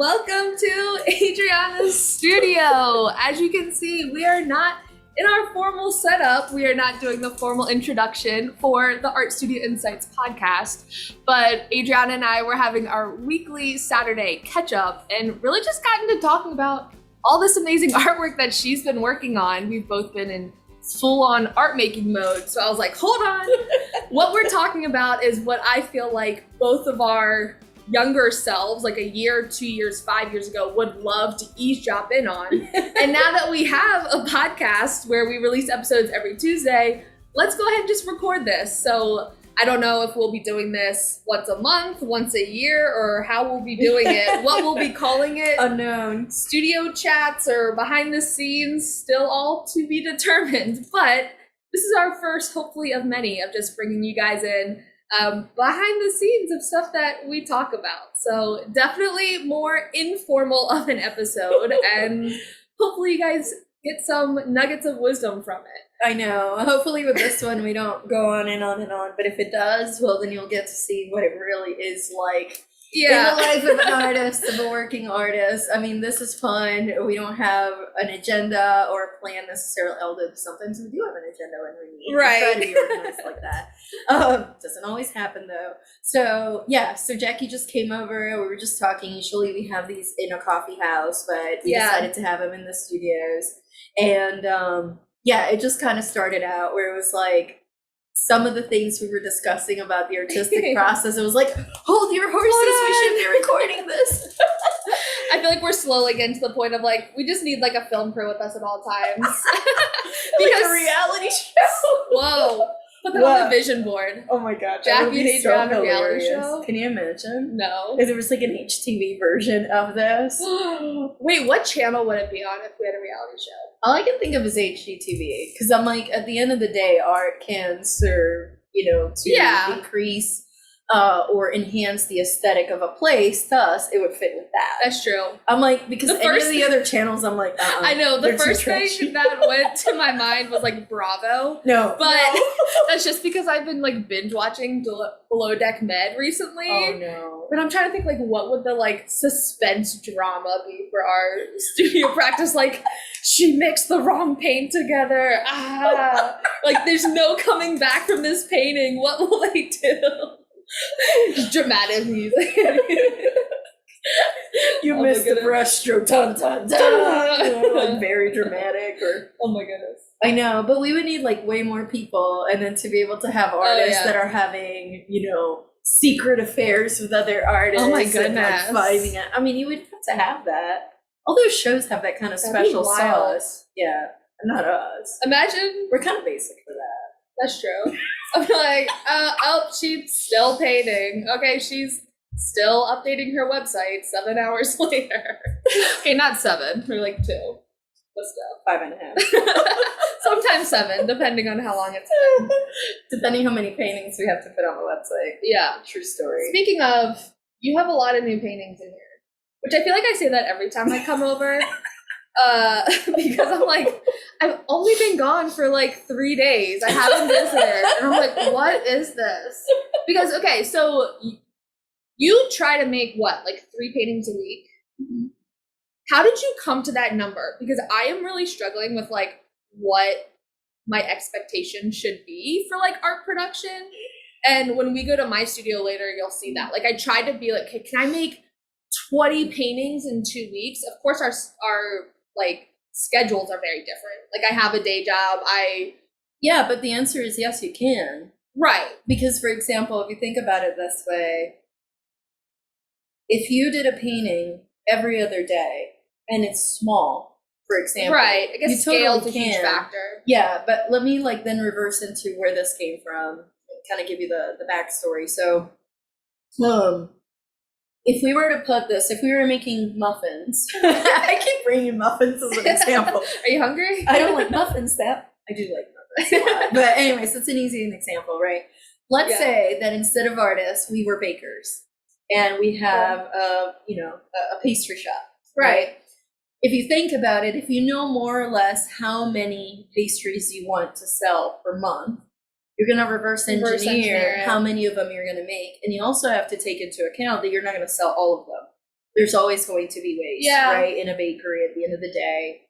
Welcome to Adriana's studio. As you can see, we are not in our formal setup. We are not doing the formal introduction for the Art Studio Insights podcast, but Adriana and I were having our weekly Saturday catch up and really just got into talking about all this amazing artwork that she's been working on. We've both been in full-on art making mode. So I was like, hold on. What we're talking about is what I feel like both of our younger selves, like a year, 2 years, 5 years ago, would love to eavesdrop in on. And now that we have a podcast where we release episodes every Tuesday, let's go ahead and just record this. So I don't know if we'll be doing this once a month, once a year, or how we'll be doing it, what we'll be calling it. Unknown. Studio chats or behind the scenes, still all to be determined. But this is our first, hopefully, of many, of just bringing you guys in behind the scenes of stuff that we talk about. So definitely more informal of an episode, and hopefully you guys get some nuggets of wisdom from it. I know. Hopefully with this one we don't go on and on and on, but if it does, well then you'll get to see what it really is like in the life of an artist, of a working artist. I mean, this is fun. We don't have an agenda or a plan necessarily, although sometimes we do have an agenda when we meet. Right. We try to be organized like that. Doesn't always happen though. So yeah, so Jackie just came over. We were just talking. Usually we have these in a coffee house, but we decided to have them in the studios. And yeah, it just kind of started out where it was like, some of the things we were discussing about the artistic process, it was like, hold your horses, we should be recording this. I feel like we're slowly getting to the point of like, we just need like a film crew with us at all times. Like a reality show. Whoa. Put that on the vision board. Oh my god. Jackie and Adriana reality show. Can you imagine? No. If there was like an HTV version of this. Wait, what channel would it be on if we had a reality show? All I can think of is HGTV, because I'm like, at the end of the day, art can serve, to increase or enhance the aesthetic of a place. Thus, it would fit with that. That's true. I'm like, because any of the other channels, I'm like, I know, the first thing that went to my mind was like Bravo. No. But that's just because I've been like binge watching Below Deck Med recently. Oh no. But I'm trying to think like what would the like suspense drama be for our studio practice? Like, she mixed the wrong paint together. Like there's no coming back from this painting. What will they do? Just dramatic music. You missed the brush stroke. Dun, dun, dun. Like very dramatic. Or oh my goodness. I know, but we would need like way more people, and then to be able to have artists that are having, secret affairs with other artists. Oh my goodness. And, like, finding it. I mean, you would have to have that. All those shows have that kind of special sauce. Yeah, not us. Imagine we're kind of basic for that. That's true. I'm like, she's still painting. Okay, she's still updating her website 7 hours later. Okay, not 7, or like 2. But still. 5.5. Sometimes 7, depending on how long it's been. Depending how many paintings we have to put on the website. Yeah. True story. Speaking of, you have a lot of new paintings in here. Which I feel like I say that every time I come over. Because I'm like, I've only been gone for like 3 days. I haven't visited. And I'm like, what is this? Because, okay, so you try to make what, like 3 paintings a week? Mm-hmm. How did you come to that number? Because I am really struggling with like what my expectation should be for like art production. And when we go to my studio later, you'll see that. Like I tried to be like, okay, can I make 20 paintings in 2 weeks? Of course, our like schedules are very different. Like I have a day job. Yeah, but the answer is yes, you can. Right. Because for example, if you think about it this way, if you did a painting every other day and it's small, for example. Right. I guess scale is a huge factor. Yeah, but let me like then reverse into where this came from and kind of give you the backstory. So if we were to put this, if we were making muffins, I keep bringing muffins as an example. Are you hungry? I don't like muffins. I do like muffins a lot. But anyways, it's an easy example, right? Let's say that instead of artists, we were bakers, and we have a pastry shop, right? If you think about it, if you know more or less how many pastries you want to sell per month, you're going to reverse engineer how many of them you're going to make. And you also have to take into account that you're not going to sell all of them. there's always going to be waste, Yeah. right? In a bakery at the end of the day,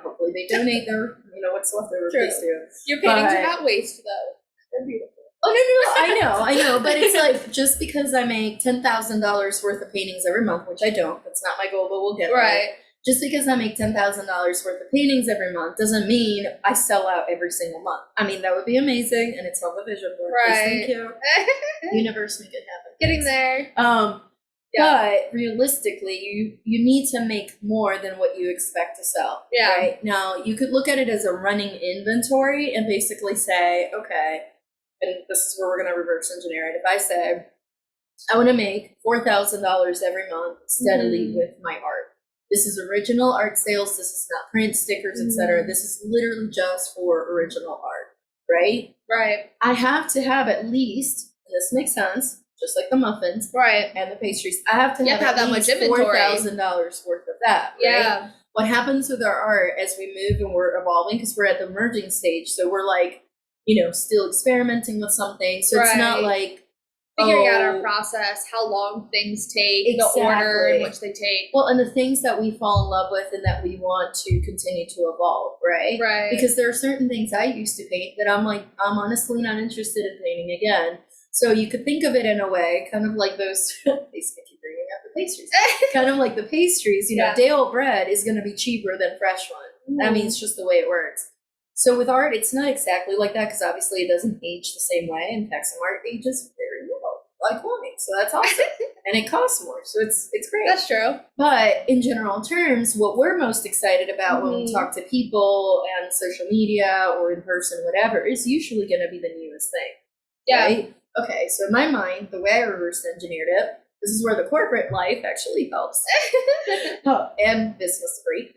hopefully they donate their, what's left over. True. Please do. Your paintings are not waste, though. They're beautiful. Oh, no, I know. But it's like, just because I make $10,000 worth of paintings every month, which I don't, that's not my goal, but we'll get there. Right. Just because I make $10,000 worth of paintings every month doesn't mean I sell out every single month. I mean, that would be amazing, and it's not the vision board. Right. Thank you. Universe, make it happen. Getting there. But realistically, you need to make more than what you expect to sell. Yeah. Right? Now, you could look at it as a running inventory and basically say, okay, and this is where we're going to reverse engineer it. If I say, I want to make $4,000 every month steadily with my art. This is original art sales. This is not print, stickers, etc. This is literally just for original art, right? Right. I have to have at least, and this makes sense, just like the muffins, right, and the pastries. I have to have at that least much inventory. $4,000 worth of that. Right? Yeah. What happens with our art as we move and we're evolving, because we're at the merging stage, so we're like, still experimenting with something. So it's not like figuring out our process, how long things take, the order in which they take. Well, and the things that we fall in love with and that we want to continue to evolve, right? Right. Because there are certain things I used to paint that I'm honestly not interested in painting again. So you could think of it in a way, kind of like those, they keep bringing up the pastries, kind of like the pastries, day-old bread is going to be cheaper than fresh one. I mean, it's just the way it works. So with art, it's not exactly like that, because obviously it doesn't age the same way. In fact, some art ages very well, like wine. So that's awesome. And it costs more. So it's great. That's true. But in general terms, what we're most excited about when we talk to people and social media or in person, whatever, is usually going to be the newest thing. Yeah. Right? Okay, so in my mind, the way I reverse engineered it, this is where the corporate life actually helps. And business free.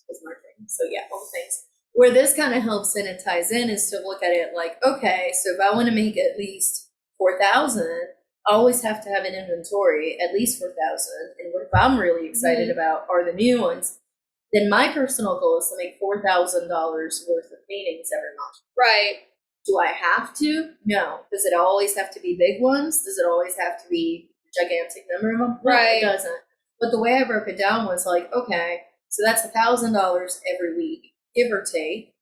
Was marketing. So yeah, all the things. Where this kind of helps in and ties in is to look at it like, okay, so if I want to make at least 4,000, I always have to have an inventory, at least 4,000. And what if I'm really excited about are the new ones, then my personal goal is to make $4,000 worth of paintings every month. Right. Do I have to? No. Does it always have to be big ones? Does it always have to be a gigantic number of them? No, it doesn't. But the way I broke it down was like, okay, so that's $1,000 every week, give or take,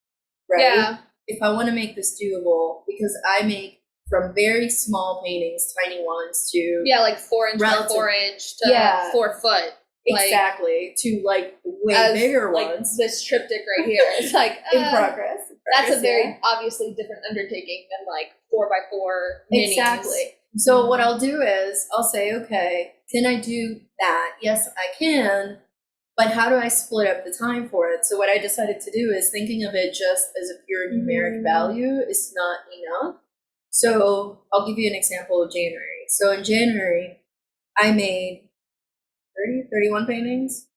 right? Yeah. If I want to make this doable, because I make from very small paintings, tiny ones, to like 4 inch by 4 inch to 4 foot. Exactly. To like way bigger ones. This triptych right here. It's like in progress. That's a very obviously different undertaking than like 4 by 4 minis. Exactly. So what I'll do is I'll say, okay, can I do that? Yes, I can. But how do I split up the time for it? So what I decided to do is thinking of it just as a pure numeric value is not enough. So I'll give you an example of January. So in January, I made 31 paintings.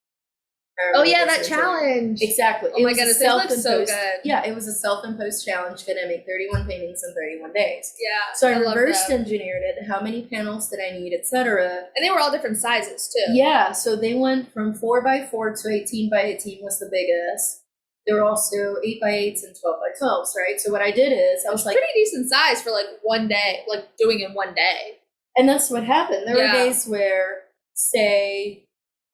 Oh yeah, that challenge. Exactly. Oh my goodness, it looks so good. Yeah, it was a self-imposed challenge. Can I make 31 paintings in 31 days? Yeah. So I reversed engineered it, how many panels did I need, etc. And they were all different sizes too. Yeah, so they went from 4 by 4 to 18 by 18 was the biggest. There were also 8 by 8s and 12 by 12s, right? So what I did is I was like, pretty decent size for like one day, like doing in one day. And that's what happened. There were days where, say,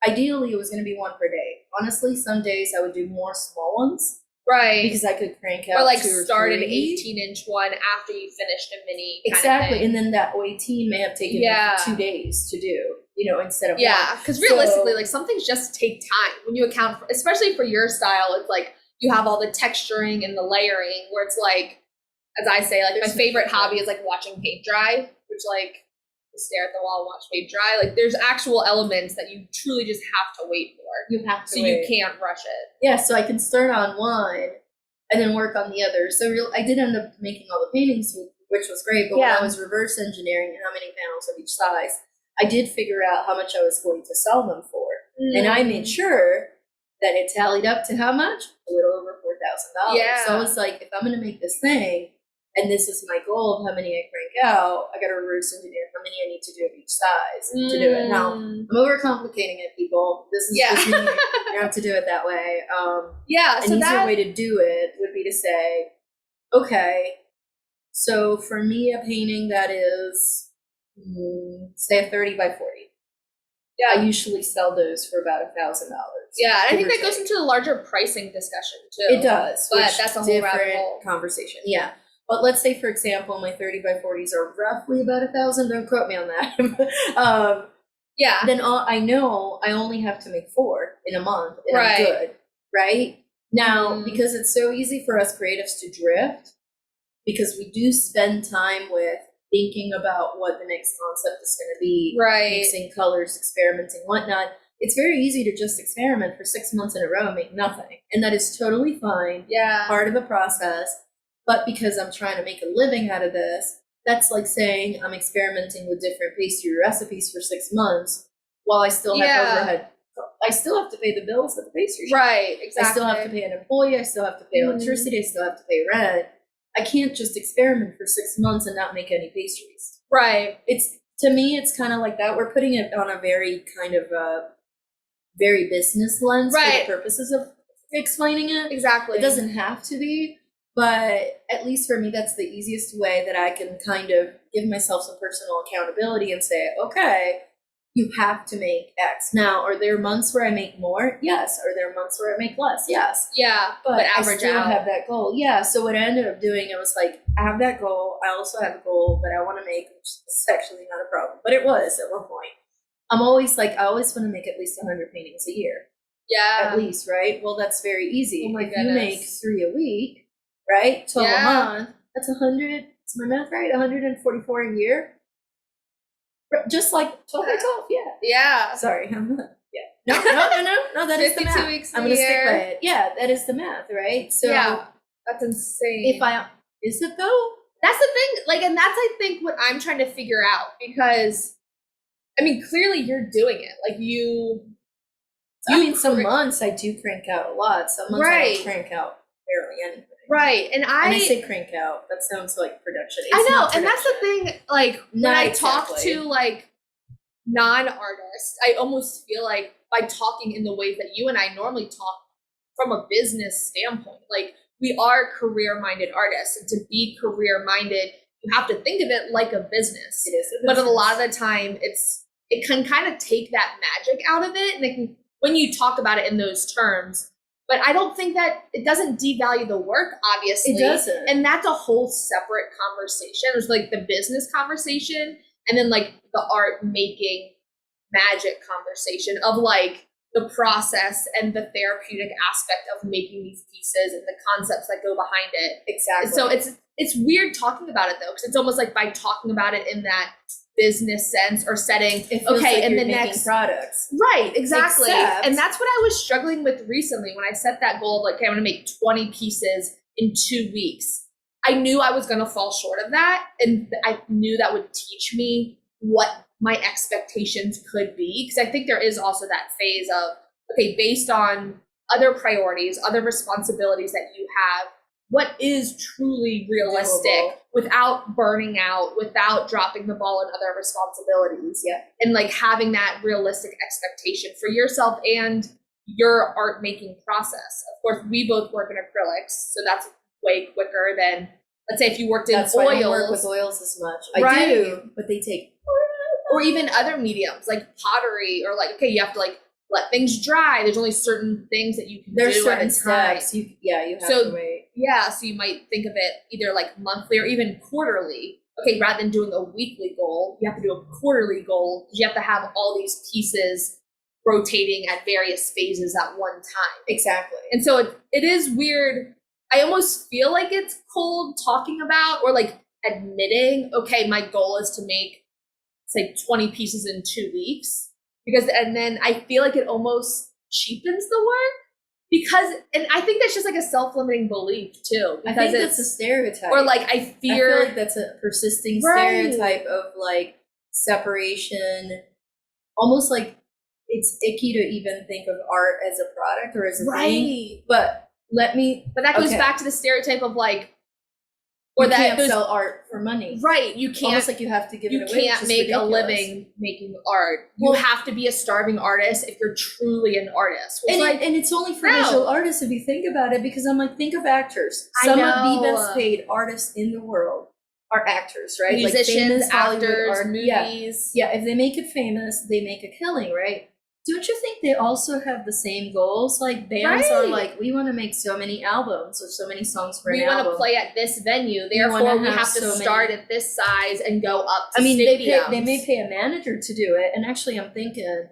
ideally it was going to be one per day. Honestly, some days I would do more small ones. Right. Because I could crank out or like 2 or start 3. an 18-inch one after you finished a mini. Exactly. And then that 18 may have taken 2 days to do, instead of one. Because realistically, like some things just take time when you account for, especially for your style. It's like you have all the texturing and the layering where it's like, as I say, like my favorite hobby is like watching paint dry, which like stare at the wall and watch paint dry. Like there's actual elements that you truly just have to wait for. You have to so wait. You can't rush it. Yeah, so I can start on one and then work on the other. So I did end up making all the paintings, which was great. But when I was reverse engineering how many panels of each size, I did figure out how much I was going to sell them for. And I made sure that it tallied up to how much? A little over $4,000. Yeah. So I was like, if I'm going to make this thing, and this is my goal of how many I crank out, I got to reverse engineer how many I need to do of each size to do it. Now, I'm overcomplicating it, people. This is just me. You don't have to do it that way. An easier way to do it would be to say, okay, so for me, a painting that is, say, a 30 by 40. I usually sell those for about $1,000. Yeah, and I think that goes into the larger pricing discussion too. It does, but that's a whole rabbit hole conversation. Yeah, but let's say, for example, my 30 by 40s are roughly about 1,000. Don't quote me on that. Yeah. Then I know I only have to make 4 in a month, and right. I'm good. Right now, because it's so easy for us creatives to drift, because we do spend time with thinking about what the next concept is going to be, mixing colors, experimenting, whatnot. It's very easy to just experiment for 6 months in a row and make nothing. And that is totally fine. Yeah. Part of the process. But because I'm trying to make a living out of this, that's like saying I'm experimenting with different pastry recipes for 6 months while I still have overhead. I still have to pay the bills at the pastry shop. Right, exactly. I still have to pay an employee. I still have to pay electricity. I still have to pay rent. I can't just experiment for 6 months and not make any pastries. Right. To me, it's kind of like that. We're putting it on a very kind of very business lens for the purposes of explaining it. Exactly. It doesn't have to be, but at least for me, that's the easiest way that I can kind of give myself some personal accountability and say, okay, you have to make X. Now, are there months where I make more? Yes. Are there months where I make less? Yes. Yeah. But average I still have that goal. Yeah. So what I ended up doing, I was like, I have that goal. I also have a goal that I want to make, which is actually not a problem, but it was at one point. I'm always like, I always want to make at least 100 paintings a year. Yeah. At least, right? Well, that's very easy. Oh, if you make 3 a week, right? 12 a month, that's 100. Is my math right? 144 a year. Just like 12 by 12, yeah. Sorry, I'm not. Yeah. No. That is the math. 52 weeks I'm gonna stick by it. Yeah, that is the math, right? So that's insane. Is it though? That's the thing. Like, and that's I think what I'm trying to figure out, because I mean, clearly you're doing it. Like some months I do crank out a lot. Some months I don't crank out barely anything. Right. And I say crank out, that sounds like production. I know, and that's the thing, like when I talk to like non-artists, I almost feel like by talking in the ways that you and I normally talk from a business standpoint, like we are career-minded artists, and to be career-minded, you have to think of it like a business. It is a business. But a lot of the time it can kind of take that magic out of it, and it can, when you talk about it in those terms. But I don't think that it doesn't devalue the work, obviously. It doesn't. And that's a whole separate conversation. There's like the business conversation, and then like the art making magic conversation of like the process and the therapeutic aspect of making these pieces and the concepts that go behind it. Exactly. So it's weird talking about it though, because it's almost like by talking about it in that business sense or setting, okay, and the next products, right? Exactly. And that's what I was struggling with recently when I set that goal of like, okay, I'm gonna make 20 pieces in 2 weeks. I knew I was gonna fall short of that, and I knew that would teach me what my expectations could be, because I think there is also that phase of, okay, based on other priorities, other responsibilities that you have, what is truly realistic without burning out, without dropping the ball in other responsibilities. Yeah. And like having that realistic expectation for yourself and your art making process. Of course, we both work in acrylics, so that's way quicker than, let's say, if you worked in oils. Why I don't work with oils as much. I do, but they take. Or even other mediums like pottery, or like, okay, you have to like let things dry. There's only certain things that you can do at a time. There's certain steps. You have to wait. Yeah, so you might think of it either like monthly or even quarterly. Okay, rather than doing a weekly goal, you have to do a quarterly goal, because you have to have all these pieces rotating at various phases at one time. Exactly. And so it is weird. I almost feel like it's cold talking about, or like admitting, okay, my goal is to make, say, 20 pieces in 2 weeks. And then I feel like it almost cheapens the work, because, and I think that's just like a self-limiting belief too. I think that's a stereotype. Or like I feel like that's a persisting stereotype of like separation, almost like it's icky to even think of art as a product or as a thing. But that goes back to the stereotype of like, or you can't sell art for money. Right. You can't. Almost like you have to give it away. You can't make a living making art. You have to be a starving artist if you're truly an artist. And it's only for visual artists if you think about it, because I'm like, think of actors. Some of the best paid artists in the world are actors, right? Musicians, like famous actors, art, movies. Yeah, if they make it famous, they make a killing, right? Don't you think they also have the same goals? Like bands are like, we want to make so many albums or so many songs for an album. We want to play at this venue, therefore we have to start at this size and go up to stadiums. They may pay a manager to do it, and actually I'm thinking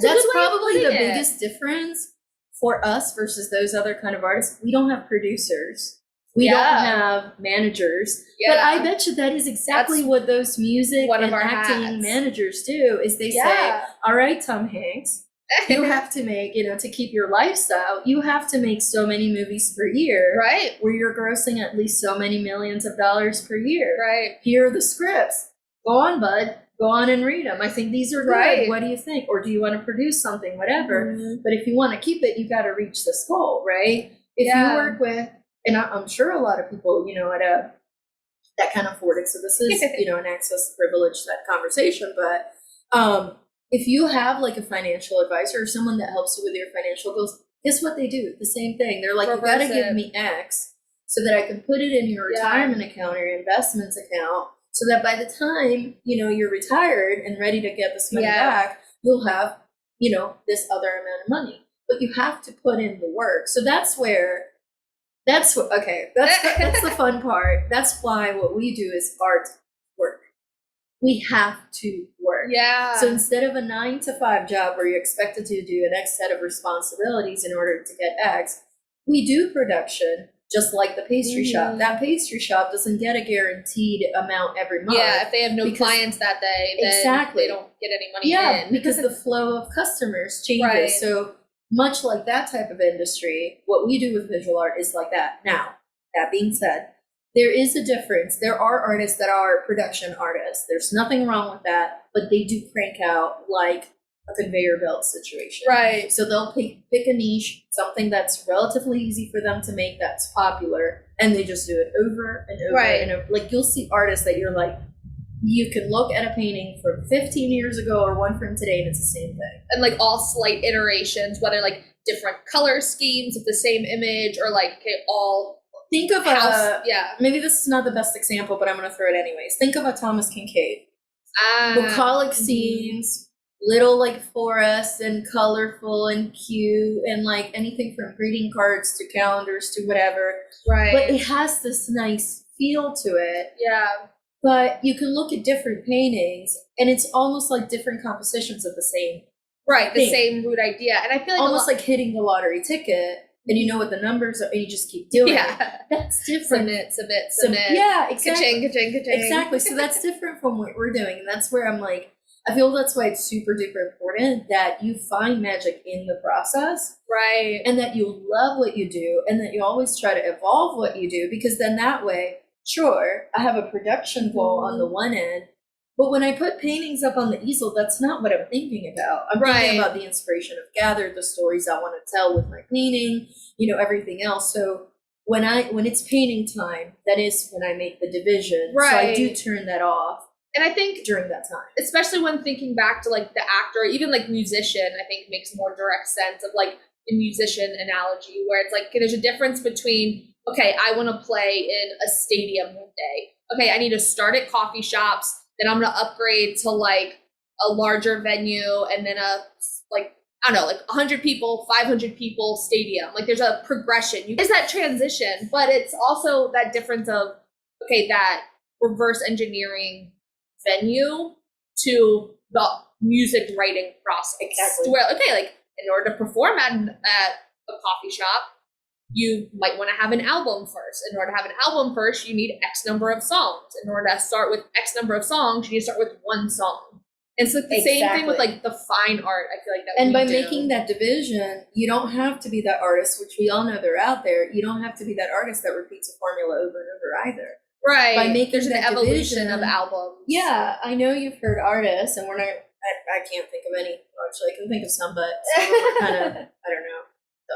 that's probably the biggest difference for us versus those other kind of artists. We don't have producers. We don't have managers. But I bet you that is exactly what those music and acting managers do, is they say, all right, Tom Hanks, you have to make, to keep your lifestyle, you have to make so many movies per year. Right. Where you're grossing at least so many millions of dollars per year. Right. Here are the scripts. Go on, bud. Go on and read them. I think these are good. Right. What do you think? Or do you want to produce something? Whatever. Mm-hmm. But if you want to keep it, you got to reach this goal, right? If you work with, and I'm sure a lot of people, that can afford it. So this is, an access privilege, that conversation. But if you have like a financial advisor or someone that helps you with your financial goals, guess what they do? The same thing. They're like, you got to give me X so that I can put it in your retirement account or your investments account, so that by the time, you're retired and ready to get this money back, you'll have, this other amount of money. But you have to put in the work. So that's the fun part. That's why what we do is art work. We have to work. Yeah. So instead of a 9-to-5 job where you're expected to do an X set of responsibilities in order to get X, we do production just like the pastry shop. That pastry shop doesn't get a guaranteed amount every month. Yeah, if they have no clients that day, then they don't get any money in. Because the flow of customers changes. Right. So much like that type of industry, what we do with visual art is like that. Now, that being said, there is a difference. There are artists that are production artists. There's nothing wrong with that, but they do crank out like a conveyor belt situation. Right. So they'll pick a niche, something that's relatively easy for them to make, that's popular, and they just do it over and over and over. Like, you'll see artists that you're like, you can look at a painting from 15 years ago or one from today, and it's the same thing. And like all slight iterations, whether like different color schemes of the same image, or like all. Think of maybe this is not the best example, but I'm going to throw it anyways. Think of a Thomas Kincaid. Bucolic scenes, little like forest and colorful and cute, and like anything from greeting cards to calendars to whatever. Right. But it has this nice feel to it. Yeah. But you can look at different paintings, and it's almost like different compositions of the same the same root idea. And I feel like almost like hitting the lottery ticket, and you know what the numbers are, and you just keep doing it. That's different. Submit. Yeah, exactly. Ka-ching. Exactly. So that's different from what we're doing, and that's where I'm like, I feel that's why it's super duper important that you find magic in the process. Right. And that you love what you do, and that you always try to evolve what you do, because then that way, sure, I have a production goal on the one end, but when I put paintings up on the easel, that's not what I'm thinking about. I'm thinking about the inspiration I've gathered, the stories I want to tell with my painting, everything else. So when it's painting time, that is when I make the division. So I do turn that off. And I think during that time, especially when thinking back to like the actor, even like musician, I think makes more direct sense of like the musician analogy, where it's like, okay, there's a difference between, okay, I want to play in a stadium one day. Okay, I need to start at coffee shops, then I'm going to upgrade to like a larger venue, and then a like, I don't know, like 100 people, 500 people stadium. Like there's a progression. There's that transition, but it's also that difference of, okay, that reverse engineering venue to the music writing process. Exactly. Where, okay, like in order to perform at a coffee shop, you might want to have an album first. In order to have an album first, you need X number of songs. In order to start with X number of songs, you need to start with one song. And so the same thing with like the fine art, I feel like that. And by making that division, you don't have to be that artist, which we all know they're out there. You don't have to be that artist that repeats a formula over and over either. Right. By making there's an evolution of albums. Yeah, I know you've heard artists, and we're not. I can't think of any. Actually, I can think of some, but some of them are kind of, I don't know.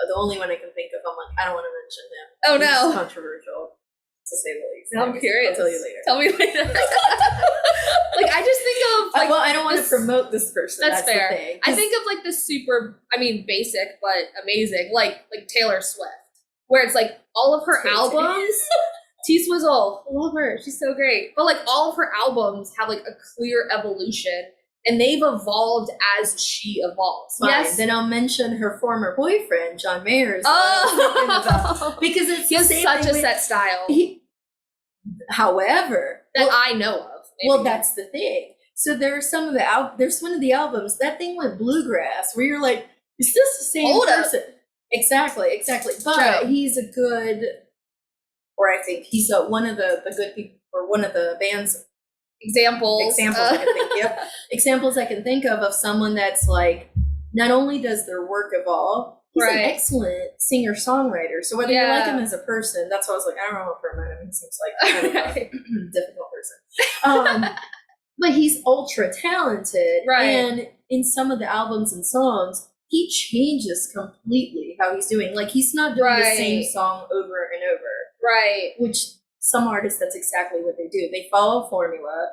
The only one I can think of, I'm like, I don't want to mention him. Oh no, it's controversial to say the least. I'm curious. I'll tell you later. Tell me later. Like I just think of like, well, I don't want to promote this person. That's fair. The thing. I think of like the super, basic but amazing, like Taylor Swift, where it's like all of her albums. T-Swizzle, love her. She's so great. But like all of her albums have like a clear evolution, and they've evolved as she evolves. Fine. Yes. Then I'll mention her former boyfriend, John Mayer. Because it's he has such a set style. However, that I know of. Maybe. Well, that's the thing. So there's one of the albums that thing went bluegrass where you're like, is this the same person? Exactly. But True. he's a good, or I think he's one of the good people, or one of the band's examples I can think of someone that's like, not only does their work evolve, he's an excellent singer-songwriter. So whether you like him as a person, that's why I was like, I don't know if I met him. He seems like kind of a difficult person. But he's ultra talented. Right. And in some of the albums and songs, he changes completely how he's doing. Like, he's not doing the same song over and over. Right. Which some artists, that's exactly what they do. They follow a formula.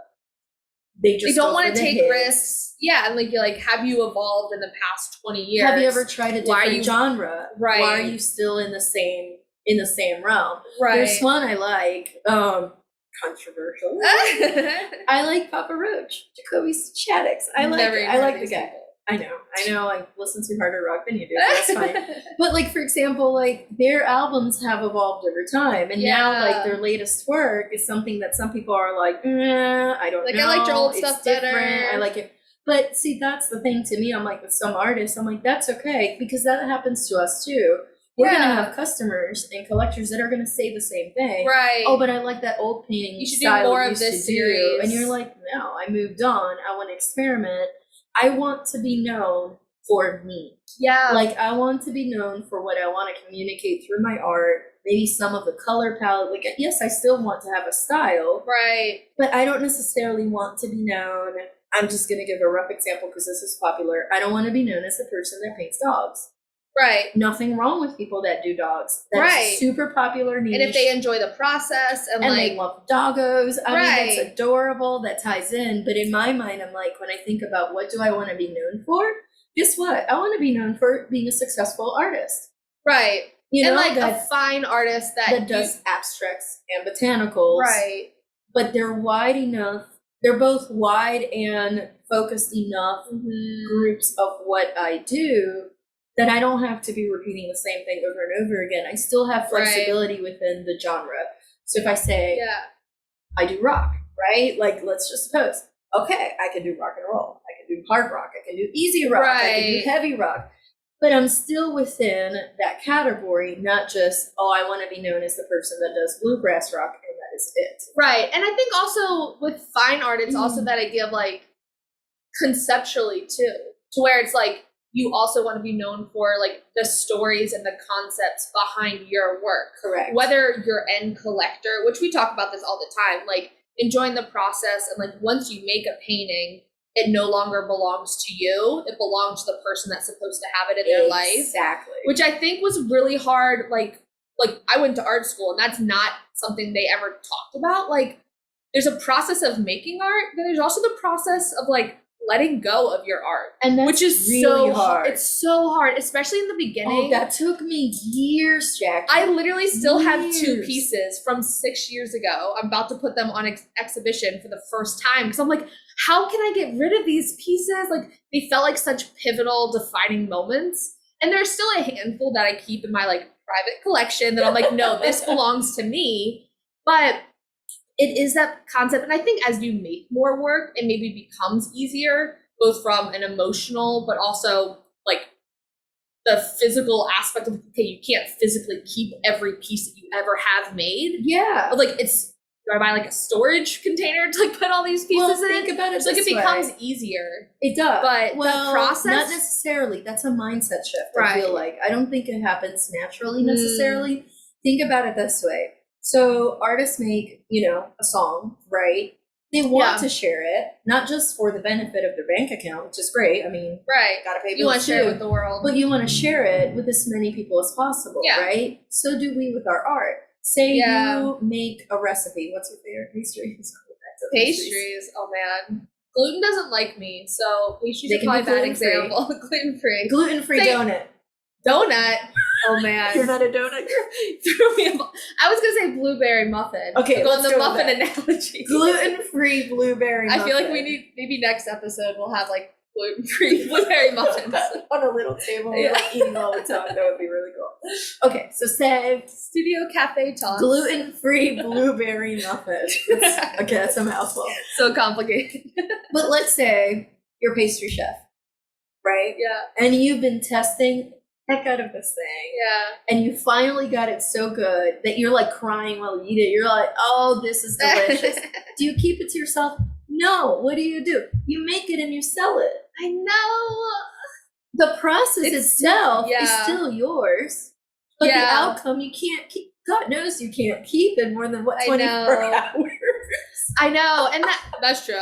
They don't want to take risks. Yeah, and like, you're like, have you evolved in the past 20 years? Have you ever tried a different genre? Right. Why are you still in the same realm? Right. There's one I like, controversial. I like Papa Roach, Jacoby Shaddix. I like the guy. I know. I listen to harder rock than you do. So that's fine. But like, for example, like their albums have evolved over time, and now like their latest work is something that some people are like, I don't know. I like your old stuff better. I like it. But see, that's the thing to me. I'm like, with some artists, I'm like, that's okay, because that happens to us too. We're going to have customers and collectors that are going to say the same thing. Right. Oh, but I like that old painting. You should do more of this series. And you're like, no, I moved on. I want to experiment. I want to be known for me. Yeah. Like, I want to be known for what I want to communicate through my art. Maybe some of the color palette. Like, yes, I still want to have a style. Right. But I don't necessarily want to be known. I'm just going to give a rough example because this is popular. I don't want to be known as the person that paints dogs. Right. Nothing wrong with people that do dogs. That's a super popular niche. And if they enjoy the process and like, they love doggos, I mean, it's adorable. That ties in. But in my mind, I'm like, when I think about what do I want to be known for, guess what? I want to be known for being a successful artist. Right. You know, like a fine artist that does abstracts and botanicals. Right. But they're wide enough. They're both wide and focused enough groups of what I do that I don't have to be repeating the same thing over and over again. I still have flexibility within the genre. So if I say, I do rock, right? Like, let's just suppose, okay, I can do rock and roll. I can do hard rock. I can do easy rock. I can do heavy rock. But I'm still within that category, not just, I want to be known as the person that does bluegrass rock, and that is it. Right. And I think also with fine art, it's also that idea of like conceptually too, to where it's like, you also want to be known for like the stories and the concepts behind your work. Correct. Whether you're an end collector, which we talk about this all the time, like enjoying the process, and like once you make a painting, it no longer belongs to you. It belongs to the person that's supposed to have it in their life. Exactly. Which I think was really hard. Like I went to art school, and that's not something they ever talked about. Like, there's a process of making art, but there's also the process of like letting go of your art, and that's which is really so hard. It's so hard, especially in the beginning. Oh, that took me years, Jackie. I literally still have 2 pieces from 6 years ago. I'm about to put them on exhibition for the first time because I'm like, how can I get rid of these pieces? Like, they felt like such pivotal, defining moments. And there's still a handful that I keep in my like private collection that I'm like, no, this belongs to me. But it is that concept. And I think as you make more work, it maybe becomes easier, both from an emotional, but also like the physical aspect of, okay, you can't physically keep every piece that you ever have made. Yeah. But like, do I buy like a storage container to like put all these pieces in? Think about it. So like it becomes easier. It does. But the process, not necessarily. That's a mindset shift. I feel like I don't think it happens naturally necessarily. Think about it this way. So artists make, a song, right? They want to share it, not just for the benefit of their bank account, which is great. I mean, gotta pay bills. You want to share it with the world, but you want to share it with as many people as possible, right? So do we with our art. Say you make a recipe. What's your favorite pastry? Pastries. Oh man, gluten doesn't like me, so pastries are probably a bad example. Gluten free. Gluten free donut. Donut. Oh man. You're not a donut girl. Threw me I was gonna say blueberry muffin. Okay, on let's the go muffin with that. analogy. Gluten-free blueberry muffin. I feel like we need maybe next episode we'll have like gluten-free blueberry muffins on a little table, Yeah. like eating all the time. That would be really cool. Okay, so say studio cafe talk. gluten-free blueberry muffin. Okay, that's a mouthful. So complicated. But let's say you're a pastry chef, right? Yeah. And you've been testing heck out of this thing. Yeah. And you finally got it so good that you're like crying while you eat it. You're like, oh, this is delicious. Do you keep it to yourself? No. What do? You make it and you sell it. I know. The process itself yeah. is still yours. But the outcome you can't keep. God knows you can't keep in more than 24 hours. I know. And that's true.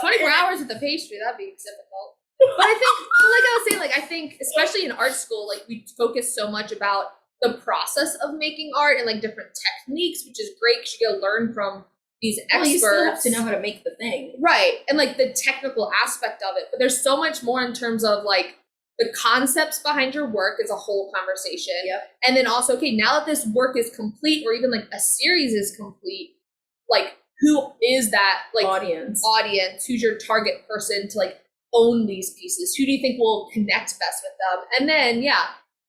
24 hours with the pastry, that'd be difficult. But I think, like I was saying, like I think especially in art school, like we focus so much about the process of making art and like different techniques, which is great because you get to learn from these experts. Well, you still have to know how to make the thing. Right. And like the technical aspect of it. But there's so much more in terms of like the concepts behind your work is a whole conversation. Yep. And then also, okay, now that this work is complete or even like a series is complete, like who is that like audience? Who's your target person to like own these pieces? Who do you think will connect best with them? And then,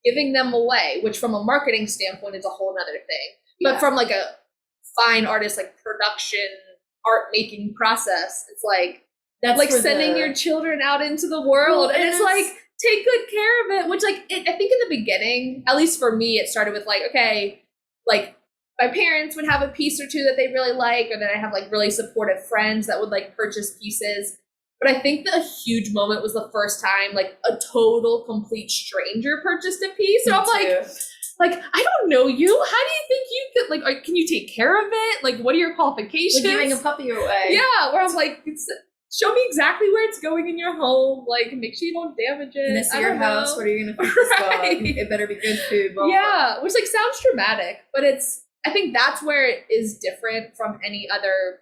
giving them away, which from a marketing standpoint is a whole nother thing. But from like a fine artist, like production, art making process, it's like, that's like sending your children out into the world. And it's like, take good care of it, which like, I think in the beginning, at least for me, it started with like, okay, like my parents would have a piece or two that they really like, or then I have like really supportive friends that would like purchase pieces. But I think the huge moment was the first time like a total complete stranger purchased a piece. And I'm like, I don't know you. How do you think you could like, can you take care of it? Like, what are your qualifications? Like giving a puppy away. Yeah, where I'm like, show me exactly where it's going in your home. Like, make sure you don't damage it. And it's your house. What are you going to feed this dog? It better be good food. Yeah, which like sounds dramatic, but I think that's where it is different from any other.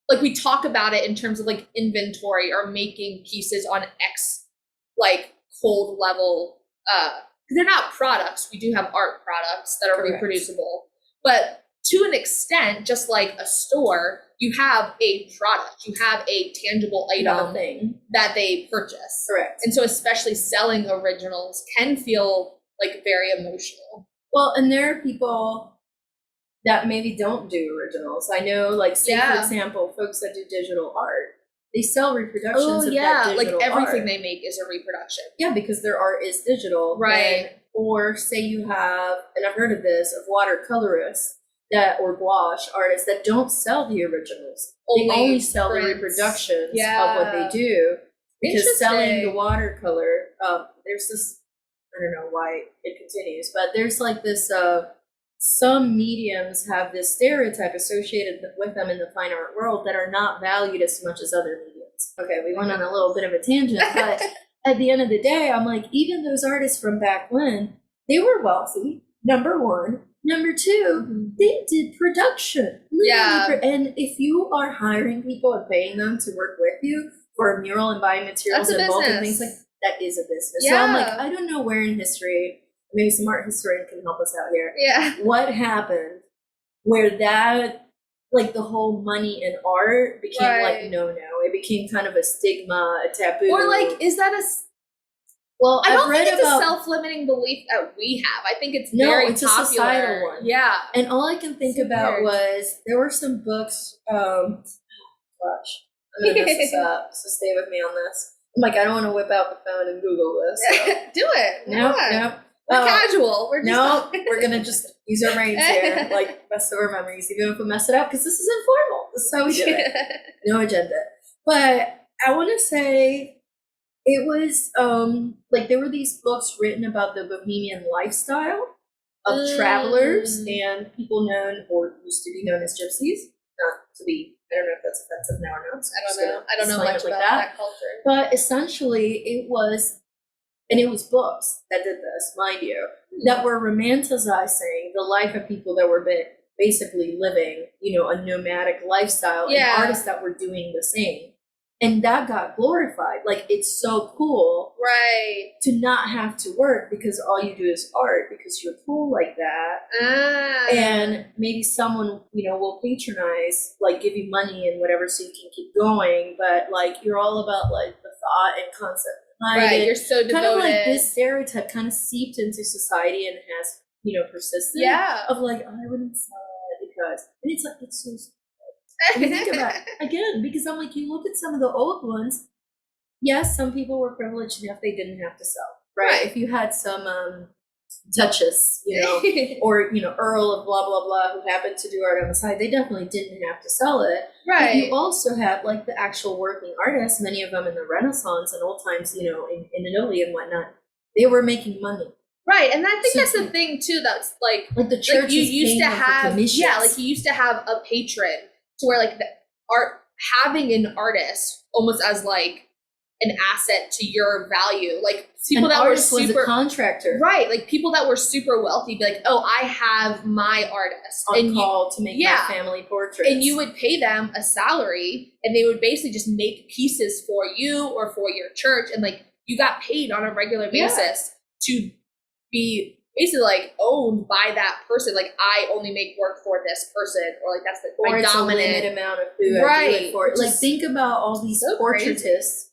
Like we talk about it in terms of like inventory or making pieces on X like cold level. They're not products. We do have art products that are reproducible, but to an extent, just like a store, you have a product, you have a tangible item that they purchase. Correct. And so especially selling originals can feel like very emotional. Well, and there are people that maybe don't do originals. I know, like, say, for example, folks that do digital art, they sell reproductions of that digital like everything art. They make is a reproduction. Yeah, because their art is digital. Right. Or say you have, and I've heard of this, of watercolorists or gouache artists that don't sell the originals. They only sell the reproductions of what they do. Because selling the watercolor, there's this, I don't know why it continues, but there's like this, some mediums have this stereotype associated with them in the fine art world that are not valued as much as other mediums. Okay, we went on a little bit of a tangent, but at the end of the day, I'm like, even those artists from back when, they were wealthy, number one. Number two, they did production. And if you are hiring people and paying them to work with you for a mural and buying materials and bulk and things like that is a business. So I'm like, I don't know where in history, maybe some art historian can help us out here. What happened where that, like the whole money in art became like, no. It became kind of a stigma, a taboo. Or like, is that well, I don't think it's a self-limiting belief that we have. I think it's very it's popular. A societal one. Yeah. And all I can think about was, there were some books, gosh, I'm going to mess this up, so stay with me on this. I'm like, I don't want to whip out the phone and Google this. So. Do it. Nope. We're casual. We're just we're going to just use our brains here, like mess up our memories, even if we mess it up, because this is informal. This is how we do it. No agenda. But I want to say it was, like there were these books written about the bohemian lifestyle of travelers and people known, or used to be known as gypsies. Not to be, I don't know if that's offensive now or not. I don't know much about that culture. But essentially it was books that did this, mind you, that were romanticizing the life of people that were basically living, a nomadic lifestyle, and artists that were doing the same. And that got glorified. Like, it's so cool Right. to not have to work because all you do is art because you're cool like that. And maybe someone, will patronize, like give you money and whatever so you can keep going. But like, you're all about like the thought and concept. Right, you're so devoted. Kind of like this stereotype kind of seeped into society and has, persisted. Yeah. Of like, oh, I wouldn't sell it because, and it's like, it's so I mean, think about it again, because I'm like, you look at some of the old ones. Yes, some people were privileged enough they didn't have to sell, right? If you had some Duchess, or Earl of blah blah blah who happened to do art on the side, they definitely didn't have to sell it. Right. But you also had like the actual working artists, many of them in the Renaissance and old times, in Italy and whatnot. They were making money. Right, and I think that's the thing too. That's like the church. Like you used to have, like you used to have a patron. To where like the art, having an artist almost as like an asset to your value, like people that were super was a contractor, right? Like people that were super wealthy, be like, oh, I have my artist on call to make my family portraits, and you would pay them a salary, and they would basically just make pieces for you or for your church, and like you got paid on a regular basis to be basically like owned by that person. Like I only make work for this person, or like that's my dominant a limited amount of who I do it for. Like think about all these portraitists.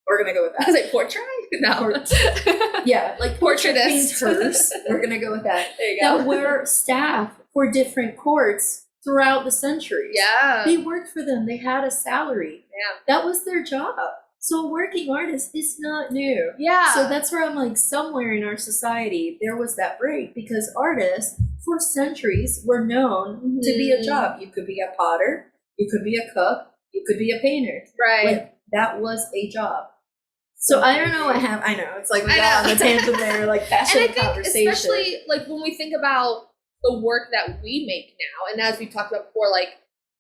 We're gonna go with that. I was like portrait? No. Like portraitists. Painters. We're gonna go with that. There you go. That were staff for different courts throughout the centuries. Yeah. They worked for them. They had a salary. Yeah. That was their job. So a working artist is not new. Yeah. So that's where I'm like, somewhere in our society, there was that break because artists for centuries were known to be a job. You could be a potter, you could be a cook, you could be a painter. Right. Like that was a job. So I don't know what happened. I know. It's like we got on the tangent there, like passionate conversation. Especially like when we think about the work that we make now, and as we talked about before, like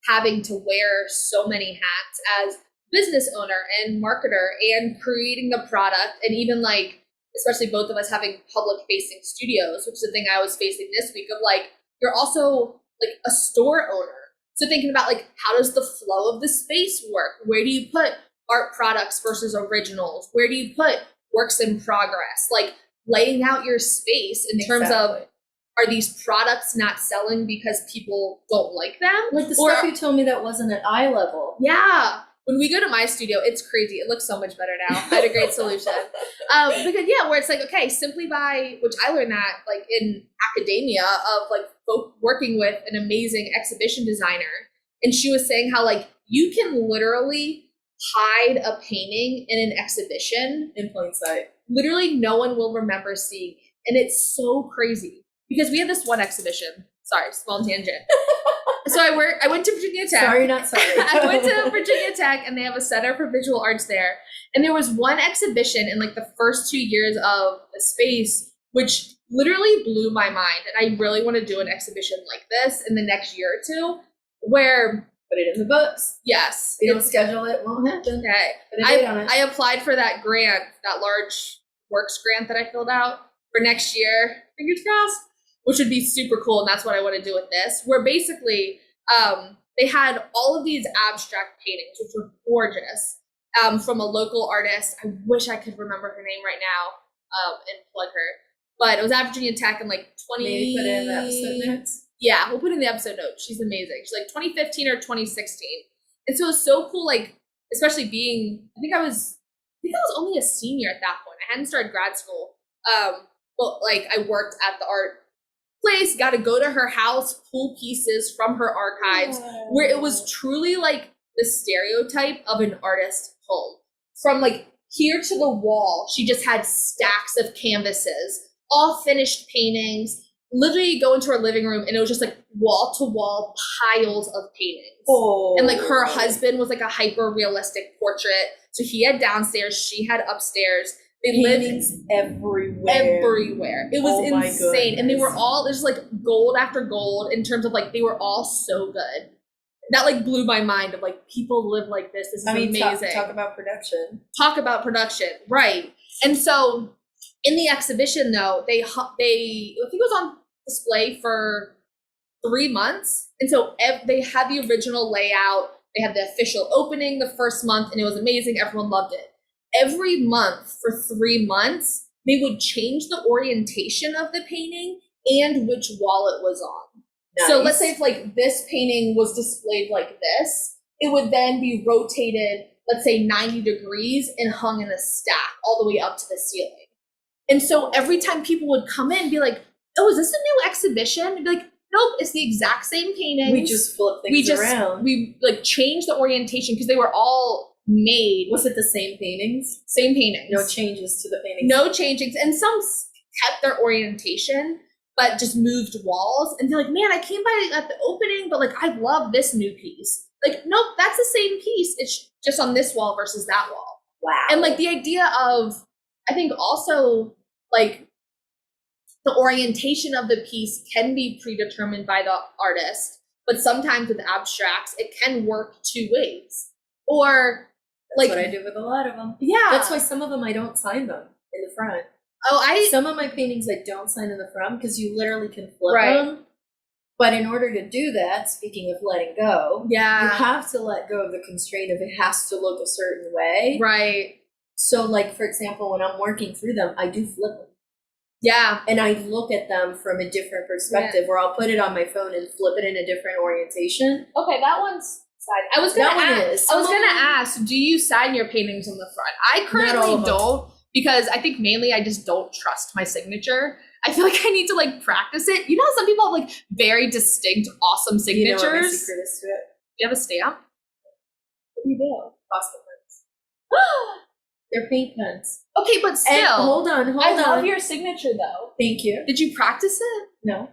having to wear so many hats as business owner and marketer and creating the product, and even like especially both of us having public facing studios, which is the thing I was facing this week of like you're also like a store owner, so thinking about like how does the flow of the space work? Where do you put art products versus originals? Where do you put works in progress? Like laying out your space in terms of, are these products not selling because people don't like them? Like the stuff you told me that wasn't at eye level. Yeah. When we go to my studio, it's crazy. It looks so much better now. I had a great solution. Because where it's like, okay, simply by, which I learned that like in academia of like working with an amazing exhibition designer. And she was saying how like you can literally hide a painting in an exhibition in plain sight. Literally no one will remember seeing it. And it's so crazy because we had this one exhibition. Sorry, small tangent. So I went to Virginia Tech. Sorry, not sorry. I went to Virginia Tech and they have a Center for Visual Arts there. And there was one exhibition in like the first 2 years of the space, which literally blew my mind. And I really want to do an exhibition like this in the next year or two where... Put it in the books. Yes. If you don't schedule it, won't happen. Okay. I applied for that grant, that large works grant that I filled out for next year. Fingers crossed. Which would be super cool, and that's what I want to do with this. Where basically, they had all of these abstract paintings, which were gorgeous, from a local artist. I wish I could remember her name right now and plug her. But it was at Virginia Tech in like 20... Maybe put it in the episode notes. Yeah, we'll put it in the episode notes. She's amazing. She's like 2015 or 2016. And so it was so cool, like, especially being, I think I was only a senior at that point. I hadn't started grad school. But like I worked at the art place, got to go to her house, pull pieces from her archives, where it was truly like the stereotype of an artist home. From like here to the wall, she just had stacks of canvases, all finished paintings. Literally you go into her living room and it was just like wall to wall piles of paintings. And like her husband was like a hyper realistic portrait. So he had downstairs, she had upstairs. They paintings lived everywhere. It was insane. And they were all, there's like gold after gold in terms of like, they were all so good. That like blew my mind of like, people live like this. This is amazing. Talk about production. Right. And so in the exhibition though, they I think it was on display for 3 months. And so they had the original layout. They had the official opening the first month, and it was amazing. Everyone loved it. Every month for 3 months, they would change the orientation of the painting and which wall it was on. Nice. So let's say if like this painting was displayed like this, it would then be rotated, let's say 90 degrees and hung in a stack all the way up to the ceiling. And so every time people would come in and be like, oh, is this a new exhibition? And be like, nope, it's the exact same painting. We just flip things around. We like changed the orientation because they were all made. Was it the same paintings? Same paintings. No changes to the paintings? No changes. And some kept their orientation, but just moved walls. And they're like, man, I came by at the opening, but like, I love this new piece. Like, nope, that's the same piece. It's just on this wall versus that wall. Wow. And like the idea of, I think also like the orientation of the piece can be predetermined by the artist, but sometimes with abstracts, it can work 2 ways. Or that's like what I do with a lot of them. Yeah. That's why some of them I don't sign them in the front. Some of my paintings I don't sign in the front because you literally can flip them. But in order to do that, speaking of letting go, you have to let go of the constraint of it has to look a certain way. Right. So like, for example, when I'm working through them, I do flip them. Yeah. And I look at them from a different perspective, or I'll put it on my phone and flip it in a different orientation. Okay, that one's side. I was gonna ask, do you sign your paintings on the front? I currently don't, because I think mainly I just don't trust my signature. I feel like I need to like practice it. You know how some people have like very distinct, awesome signatures? You know what my secret is to it? Do you have a stamp? What do you do? Pasta pens. They're paint pens. Okay, but still. And hold on. I love your signature though. Thank you. Did you practice it? No.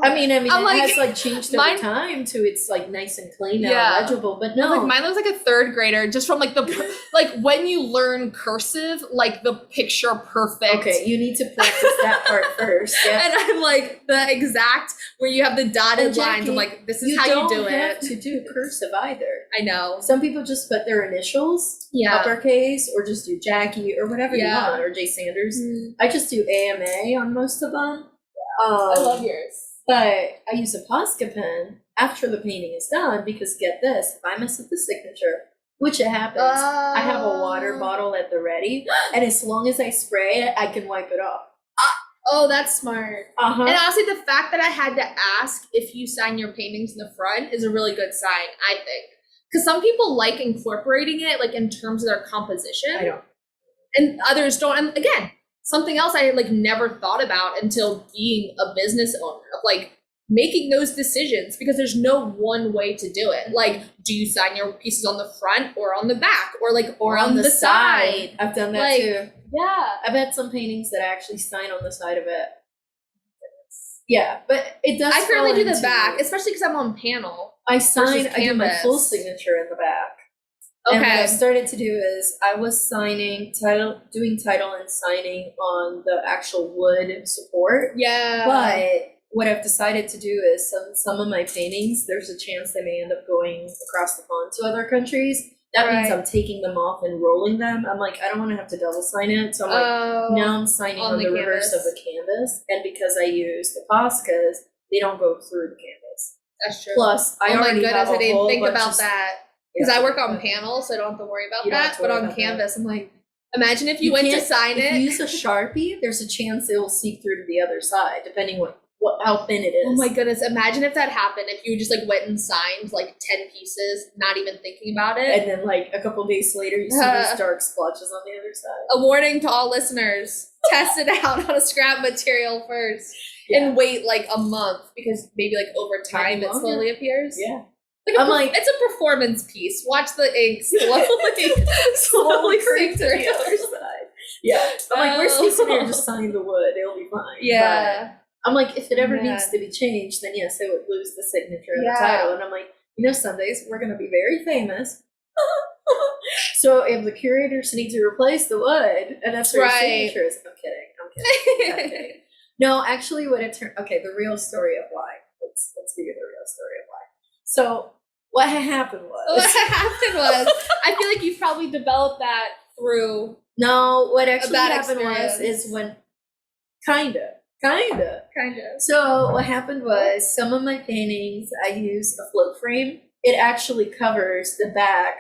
I mean, it has like changed over mine, time to it's like nice and clean and legible, but no. Like mine looks like a 3rd grader just from like the, like when you learn cursive, like the picture perfect. Okay, you need to practice that part first. Yeah. And I'm like the exact, where you have the dotted lines. I'm like, this is how you do it. You don't have to do cursive either. I know. Some people just put their initials, uppercase, or just do Jackie or whatever you want, or J. Sanders. I just do AMA on most of them. I love yours. But I use a Posca pen after the painting is done because get this, if I mess up the signature, which it happens, I have a water bottle at the ready, and as long as I spray it, I can wipe it off. Oh, that's smart. And honestly, the fact that I had to ask if you sign your paintings in the front is a really good sign, I think. Because some people like incorporating it like in terms of their composition. I don't. And others don't. And again, something else I like never thought about until being a business owner, of like making those decisions, because there's no one way to do it. Like, do you sign your pieces on the front or on the back or on the side? I've done that too. Yeah. I've had some paintings that I actually sign on the side of it. Yeah, but it does. I currently do the back, especially because I'm on panel. I do my full signature in the back. Okay. And what I started to do is I was doing title and signing on the actual wood support. Yeah. But what I've decided to do is some of my paintings, there's a chance they may end up going across the pond to other countries. That means I'm taking them off and rolling them. I'm like, I don't want to have to double sign it. So I'm like, now I'm signing on the reverse of the canvas. And because I use the Poscas, they don't go through the canvas. That's true. Plus, I already have a I didn't whole think bunch about of that. Because I work on panel, so I don't have to worry about that. But on canvas, I'm like, imagine if you went to sign it. If you use a Sharpie, there's a chance it will seep through to the other side, depending how thin it is. Oh my goodness. Imagine if that happened, if you just like went and signed like 10 pieces, not even thinking about it. And then like a couple days later, you see these dark splotches on the other side. A warning to all listeners, test it out on a scrap material first and wait like a month, because maybe like over time it slowly appears. Yeah. It's a performance piece. Watch the ink slowly creep through the other side. Yeah. I'm like, we're sitting here just signing the wood. It'll be fine. Yeah. But I'm like, if it ever needs to be changed, then yes, it would lose the signature and the title. And I'm like, somedays we're going to be very famous. So if the curators need to replace the wood, and that's where your signature is. I'm kidding. No, actually, what it turned. Okay, the real story of why. Let's figure the real story of why. So what happened was, I feel like you've probably developed that through. No, what actually happened is when, kinda. So what happened was, some of my paintings, I use a float frame it actually covers the back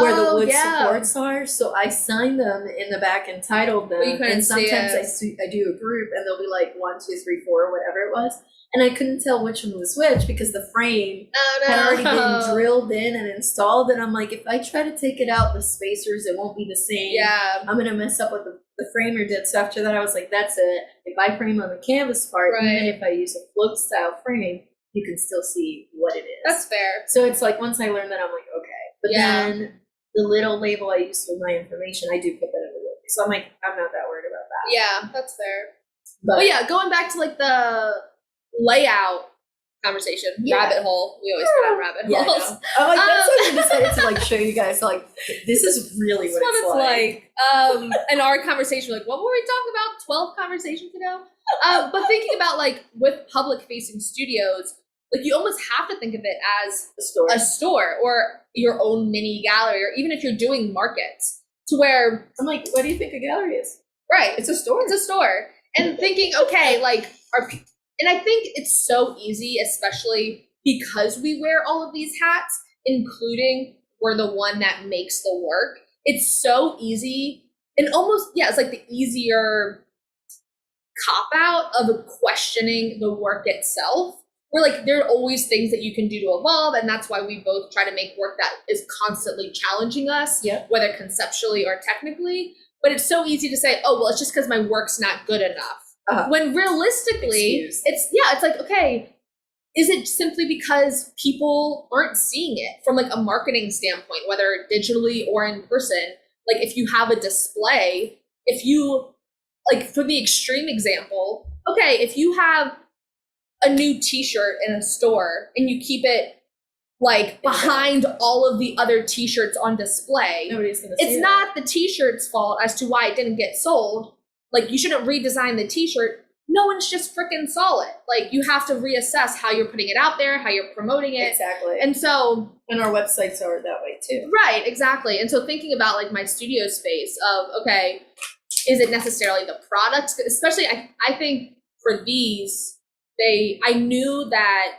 where the wood supports are. So I signed them in the back and titled them. And sometimes I do a group and they'll be like 1, 2, 3, 4, whatever it was. And I couldn't tell which one was which because the frame had already been drilled in and installed. And I'm like, if I try to take it out, the spacers, it won't be the same. Yeah. I'm going to mess up what the framer did. So after that, I was like, that's it. If I frame on the canvas part, even if I use a float style frame, you can still see what it is. That's fair. So it's like, once I learned that, I'm like, okay. But then the little label I use for my information, I do put that in the book. So I'm like, I'm not that worried about that. Yeah, that's fair. But yeah, going back to like the layout conversation, rabbit hole. We always go down rabbit holes. I'm like, that's why we decided to like show you guys. Like, this is really what it's like. In our conversation, like, what were we talking about 12 conversations ago? But thinking about like with public facing studios, like you almost have to think of it as a store or your own mini gallery, or even if you're doing markets, to where I'm like, what do you think a gallery is? Right. It's a store. It's a store. And thinking, okay, like and I think it's so easy, especially because we wear all of these hats, including we're the one that makes the work. It's so easy and almost, it's like the easier cop out of questioning the work itself. Where like there are always things that you can do to evolve, and that's why we both try to make work that is constantly challenging us, whether conceptually or technically. But it's so easy to say, oh, well, it's just because my work's not good enough. When realistically, it's like, okay, is it simply because people aren't seeing it from like a marketing standpoint, whether digitally or in person? Like if you have a display, if you, like for the extreme example, okay, if you have a new t-shirt in a store and you keep it like behind all of the other t-shirts on display, nobody's gonna see it. It's not the t-shirt's fault as to why it didn't get sold. Like you shouldn't redesign the t-shirt. No one's just freaking saw it. Like you have to reassess how you're putting it out there, how you're promoting it. Exactly. And so, and our websites are that way too. Right, exactly. And so thinking about like my studio space of, okay, is it necessarily the product? Especially I think for these, I knew that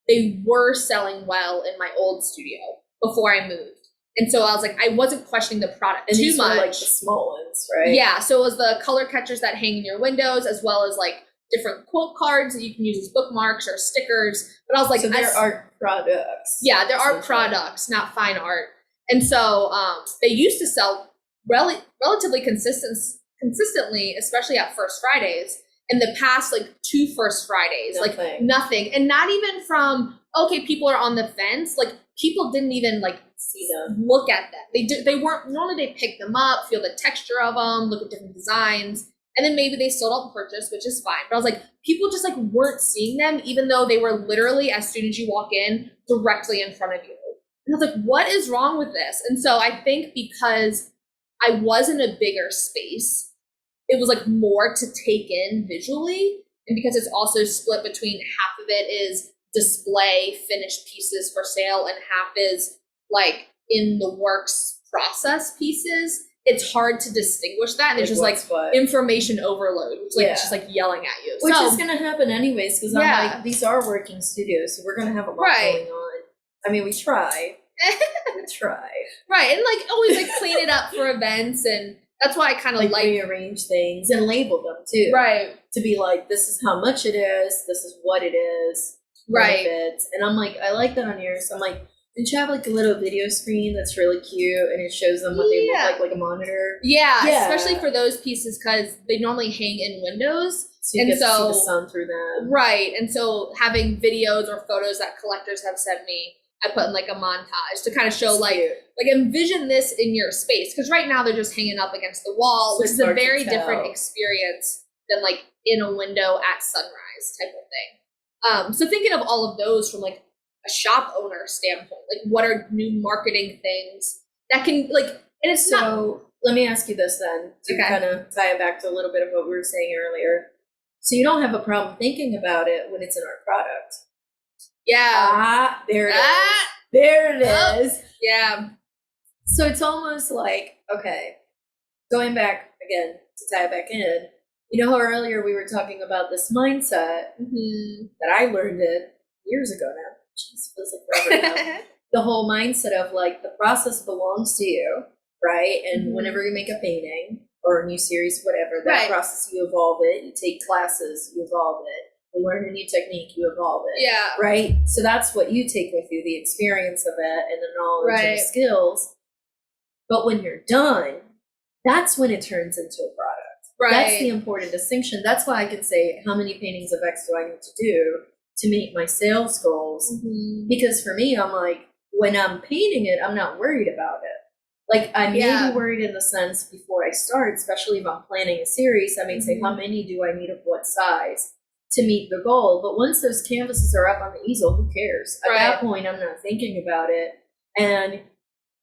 they were selling well in my old studio before I moved. And so I was like, I wasn't questioning the product and too much. Were like the small ones, right? Yeah. So it was the color catchers that hang in your windows, as well as like different quote cards that you can use as bookmarks or stickers. But I was like, so there are products. Yeah, there are products, not fine art. And so they used to sell relatively consistently, especially at First Fridays. In the past, like 2 First Fridays, like nothing. And not even from, okay, people are on the fence. Like people didn't even like see them, look at them. They weren't, normally they pick them up, feel the texture of them, look at different designs. And then maybe they still don't purchase, which is fine. But I was like, people just like weren't seeing them, even though they were literally, as soon as you walk in, directly in front of you. And I was like, what is wrong with this? And so I think because I was in a bigger space, it was like more to take in visually. And because it's also split between half of it is display finished pieces for sale and half is like in the works process pieces, it's hard to distinguish that. And it's just like information overload, which like it's just like yelling at you. Which is going to happen anyways, because I'm like, these are working studios, so we're going to have a lot going on. I mean, we try. We try. Right. And like always like clean it up for events, and that's why I kind of like rearrange things and label them too. Right. To be like, this is how much it is, this is what it is. Right. And I'm like, I like that on yours. I'm like, did you have like a little video screen that's really cute and it shows them what they look like a monitor? Yeah, especially for those pieces because they normally hang in windows. So you get to see the sun through them. Right. And so having videos or photos that collectors have sent me, I put in like a montage to kind of show like envision this in your space. Because right now they're just hanging up against the wall, which is a very different experience than like in a window at sunrise type of thing. So thinking of all of those from like a shop owner standpoint, like what are new marketing things that can like, and it's so let me ask you this then to kind of tie it back to a little bit of what we were saying earlier. So you don't have a problem thinking about it when it's an art product. Yeah. There it is. There it is. Yeah. So it's almost like, okay, going back again to tie it back in, you know how earlier we were talking about this mindset that I learned it years ago now. Jeez, feels like forever now. The whole mindset of like the process belongs to you, right? And whenever you make a painting or a new series, whatever, that process, you evolve it. You take classes, you evolve it. You learn a new technique, you evolve it. Yeah. Right? So that's what you take with you, the experience of it and the knowledge and the skills. But when you're done, that's when it turns into a product. Right. That's the important distinction. That's why I can say, how many paintings of X do I need to do to meet my sales goals? Because for me, I'm like, when I'm painting it, I'm not worried about it. Like, I may be worried in the sense before I start, especially if I'm planning a series, I may say, how many do I need of what size to meet the goal? But once those canvases are up on the easel, who cares? At that point, I'm not thinking about it. And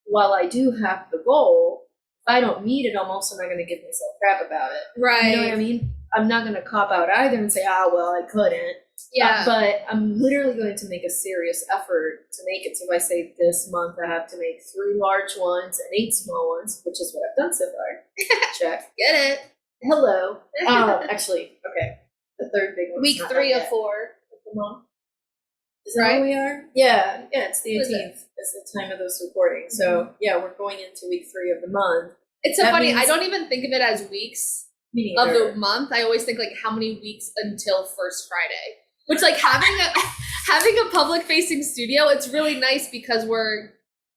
while I do have the goal, if I don't meet it, I'm also not going to give myself crap about it. Right. You know what I mean? I'm not going to cop out either and say, well, I couldn't. Yeah. But I'm literally going to make a serious effort to make it. So if I say this month I have to make 3 large ones and 8 small ones, which is what I've done so far. Check. Get it. Hello. Actually, okay. The third big one. Week 3 of 4 of the month. Is that where we are? Yeah, it's the 18th. It's the time of this recording. So yeah, we're going into week 3 of the month. It's so funny. I don't even think of it as weeks of the month. I always think like how many weeks until first Friday. Which, like, having a public facing studio, it's really nice because we're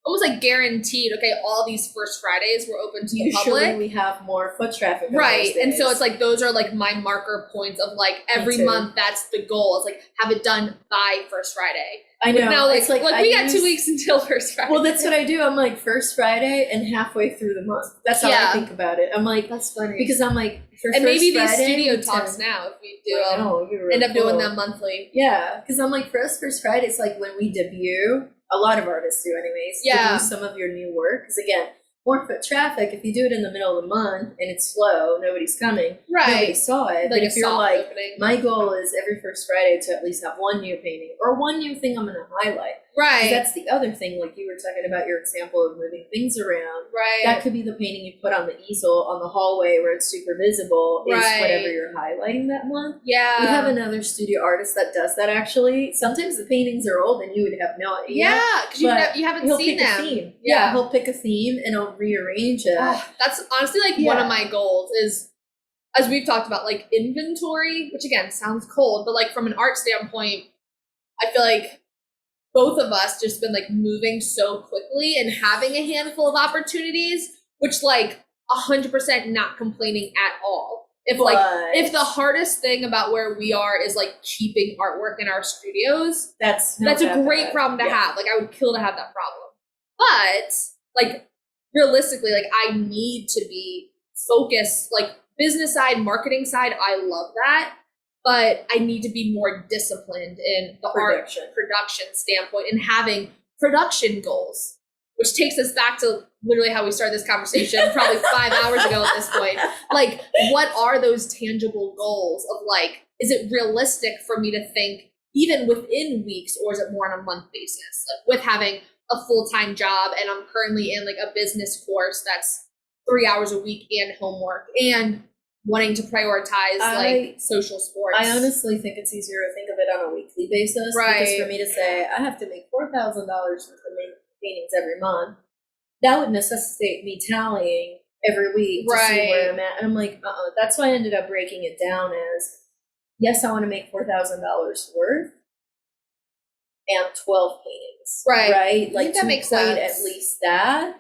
almost like guaranteed. Okay, all these first Fridays we're open to the public. Usually we have more foot traffic. Right, and so it's like those are like my marker points of like every month. That's the goal. It's like have it done by first Friday. I know. Now, like we got 2 weeks until first Friday. Well, that's what I do. I'm like first Friday and halfway through the month. That's how I think about it. I'm like, that's funny because I'm like, and maybe these studio talks now if we do end up doing them monthly. Yeah, because I'm like first Friday. It's like when we debut. A lot of artists do, anyways. Yeah. Debut some of your new work because again. More foot traffic, if you do it in the middle of the month and it's slow, nobody's coming. Right. Nobody saw it. Like but if you're like, opening. My goal is every first Friday to at least have one new painting or one new thing I'm going to highlight. Right. That's the other thing, like you were talking about your example of moving things around. Right. That could be the painting you put on the easel on the hallway where it's super visible is whatever you're highlighting that month. Yeah. We have another studio artist that does that actually. Sometimes the paintings are old and you would have no idea. Yeah, because you haven't seen them. A theme. Yeah, he'll pick a theme and he'll rearrange it. That's honestly like one of my goals is, as we've talked about, like inventory, which again sounds cold, but like from an art standpoint, I feel like both of us just been like moving so quickly and having a handful of opportunities, which like 100% not complaining at all. If the hardest thing about where we are is like keeping artwork in our studios, that's a great problem to have. Like I would kill to have that problem. But like realistically, like I need to be focused, like business side, marketing side, I love that. But I need to be more disciplined in the art production standpoint and having production goals, which takes us back to literally how we started this conversation probably 5 hours ago at this point. Like, what are those tangible goals of like, is it realistic for me to think even within weeks or is it more on a month basis? Like with having a full-time job and I'm currently in like a business course that's 3 hours a week and homework and wanting to prioritize like social sports. I honestly think it's easier to think of it on a weekly basis. Right. Because for me to say, I have to make $4,000 worth of paintings every month, that would necessitate me tallying every week to see where I'm at. And I'm like, that's why I ended up breaking it down as, yes, I want to make $4,000 worth and 12 paintings. Right? Like that makes sense. At least that.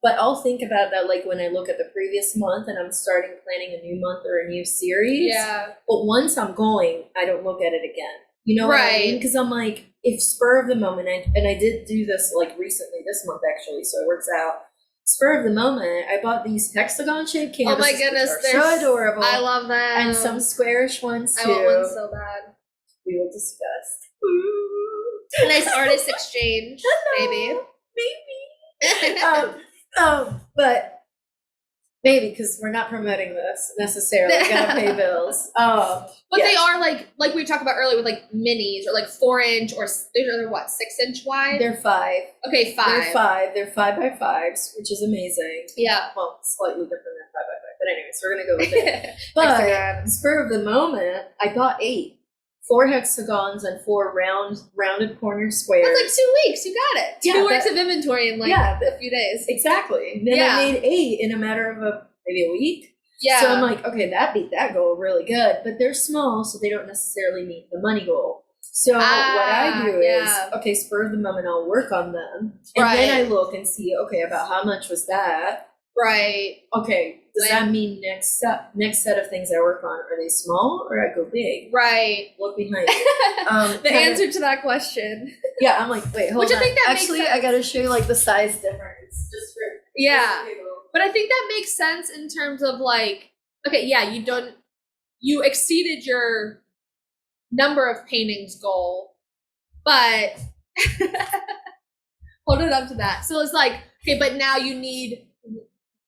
But I'll think about that like when I look at the previous month and I'm starting planning a new month or a new series. Yeah. But once I'm going, I don't look at it again. You know what I mean? Because I'm like, if spur of the moment, and I did do this like recently this month actually, so it works out. Spur of the moment, I bought these hexagon-shaped canvases. Oh my goodness, they're so adorable. I love them. And some squarish ones too. I want one so bad. We will discuss. A nice artist exchange, maybe. But maybe because we're not promoting this necessarily. We gotta pay bills. But they are like we talked about earlier with like minis or like 4-inch or they're what 6-inch wide. They're 5. Okay, 5. They're 5. They're 5x5s, which is amazing. Yeah. Well, slightly different than 5x5, but anyways, we're gonna go with it. But spur of the moment, I got 8. 4 hexagons and 4 rounded corner squares. That's like 2 weeks. You got it. 2 weeks of inventory in like a few days. Exactly. Then I made 8 in a matter of maybe a week. Yeah. So I'm like, okay, that beat that goal really good. But they're small, so they don't necessarily meet the money goal. So what I do is, okay, spur of the moment, I'll work on them. And then I look and see, okay, about how much was that? Right. Okay, does that mean next set of things I work on, are they small or I go big? Right. Look behind you. The answer to that question. Yeah, I'm like, wait, hold on. I think that actually, makes sense. I gotta show you like the size difference. Just for but I think that makes sense in terms of like, okay, yeah, you exceeded your number of paintings goal, but hold it up to that. So it's like, okay, but now you need,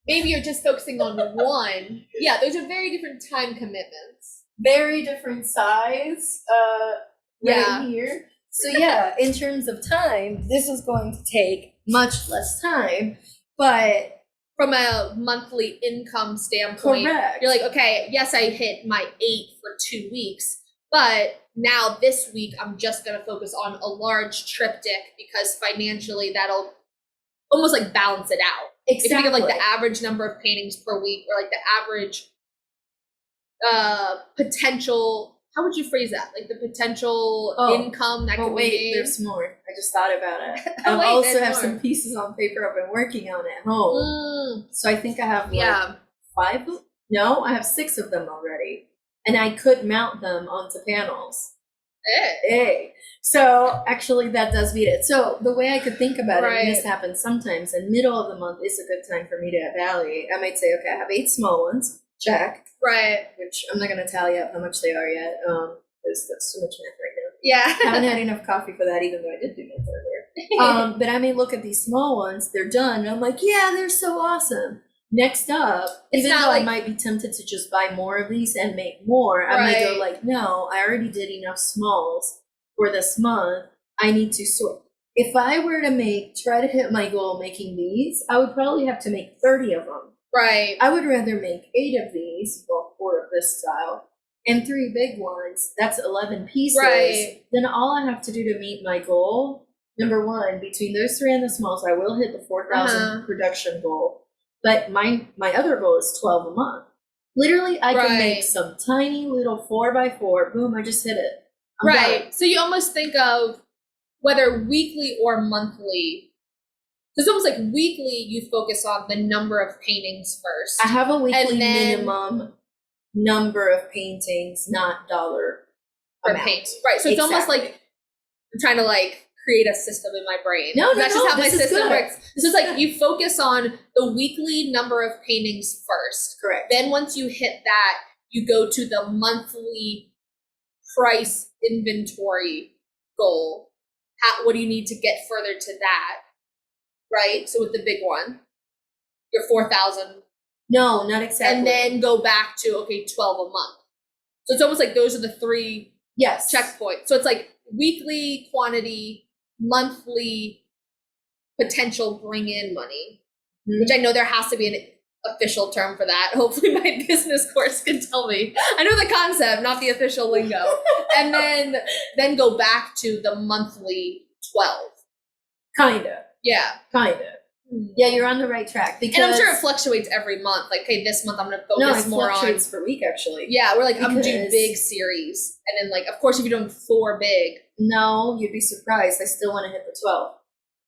maybe you're just focusing on one. Yeah, those are very different time commitments. Very different size here. So yeah, in terms of time, this is going to take much less time, but from a monthly income standpoint, you're like, okay, yes, I hit my 8 for 2 weeks, but now this week I'm just going to focus on a large triptych because financially that'll almost like balance it out. Exactly. If you think of like the average number of paintings per week or like the average potential, how would you phrase that? Like the potential income that could be made? There's more. I just thought about it. I also have some pieces on paper I've been working on at home. So I think I have 5. No, I have 6 of them already. And I could mount them onto panels. So actually that does beat it. So the way I could think about it, and this happens sometimes, in middle of the month is a good time for me to evaluate. I might say, okay, I have 8 small ones. Check. Right. Which I'm not going to tally up how much they are yet. Because that's too much math right now. Yeah. Haven't had enough coffee for that, even though I did do math earlier. But I may look at these small ones, they're done, and I'm like, yeah, they're so awesome. Next up, even though I might be tempted to just buy more of these and make more, I might go like, no, I already did enough smalls for this month. I need to sort. If I were to try to hit my goal making these, I would probably have to make 30 of them. Right. I would rather make 8 of these, well, 4 of this style, and 3 big ones. That's 11 pieces. Right. Then all I have to do to meet my goal, number 1, between those 3 and the smalls, I will hit the 4,000 production goal. But my other goal is 12 a month. Literally, I can make some tiny little 4x4. Boom, I just hit it. I'm done. So you almost think of whether weekly or monthly. It's almost like weekly, you focus on the number of paintings first. I have a weekly minimum number of paintings, not dollar per paint. Right. So it's almost like I'm trying to like create a system in my brain. That's just how my system works. This is like you focus on the weekly number of paintings first. Correct. Then once you hit that, you go to the monthly price inventory goal. What do you need to get further to that? Right? So with the big one, your 4,000. No, not exactly. And then go back to, 12 a month. So it's almost like those are the 3 checkpoints. So it's like weekly quantity, monthly potential bring in money, which I know there has to be an official term for that. Hopefully my business course can tell me. I know the concept, not the official lingo. And then go back to the monthly 12. Kinda. Yeah. Kinda. Yeah, you're on the right track. Because, and I'm sure it fluctuates every month. Like, hey, this month I'm going to focus more on. No, it fluctuates per week, actually. Yeah, we're like, I'm going to do big series. And then, like, of course, if you're doing 4 big. No, you'd be surprised. I still want to hit the 12.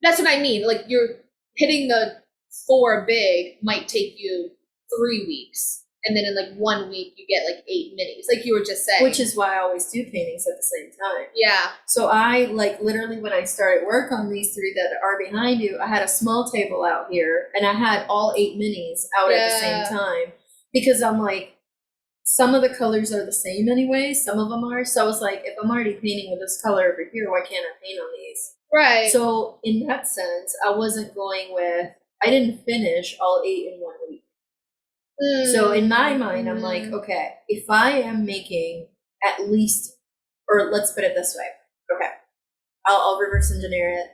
That's what I mean. Like, you're hitting the 4 big might take you 3 weeks. And then in, like, 1 week, you get, like, 8 minis. Like you were just saying. Which is why I always do paintings at the same time. Yeah. So I, like, literally when I started work on these 3 that are behind you, I had a small table out here. And I had all 8 minis out at the same time. Because I'm like, some of the colors are the same anyway. Some of them are. So I was like, if I'm already painting with this color over here, why can't I paint on these? Right. So in that sense, I wasn't going with, I didn't finish all 8 in 1 week. So in my mind, I'm like, okay, if I am making at least, or let's put it this way. Okay. I'll reverse engineer it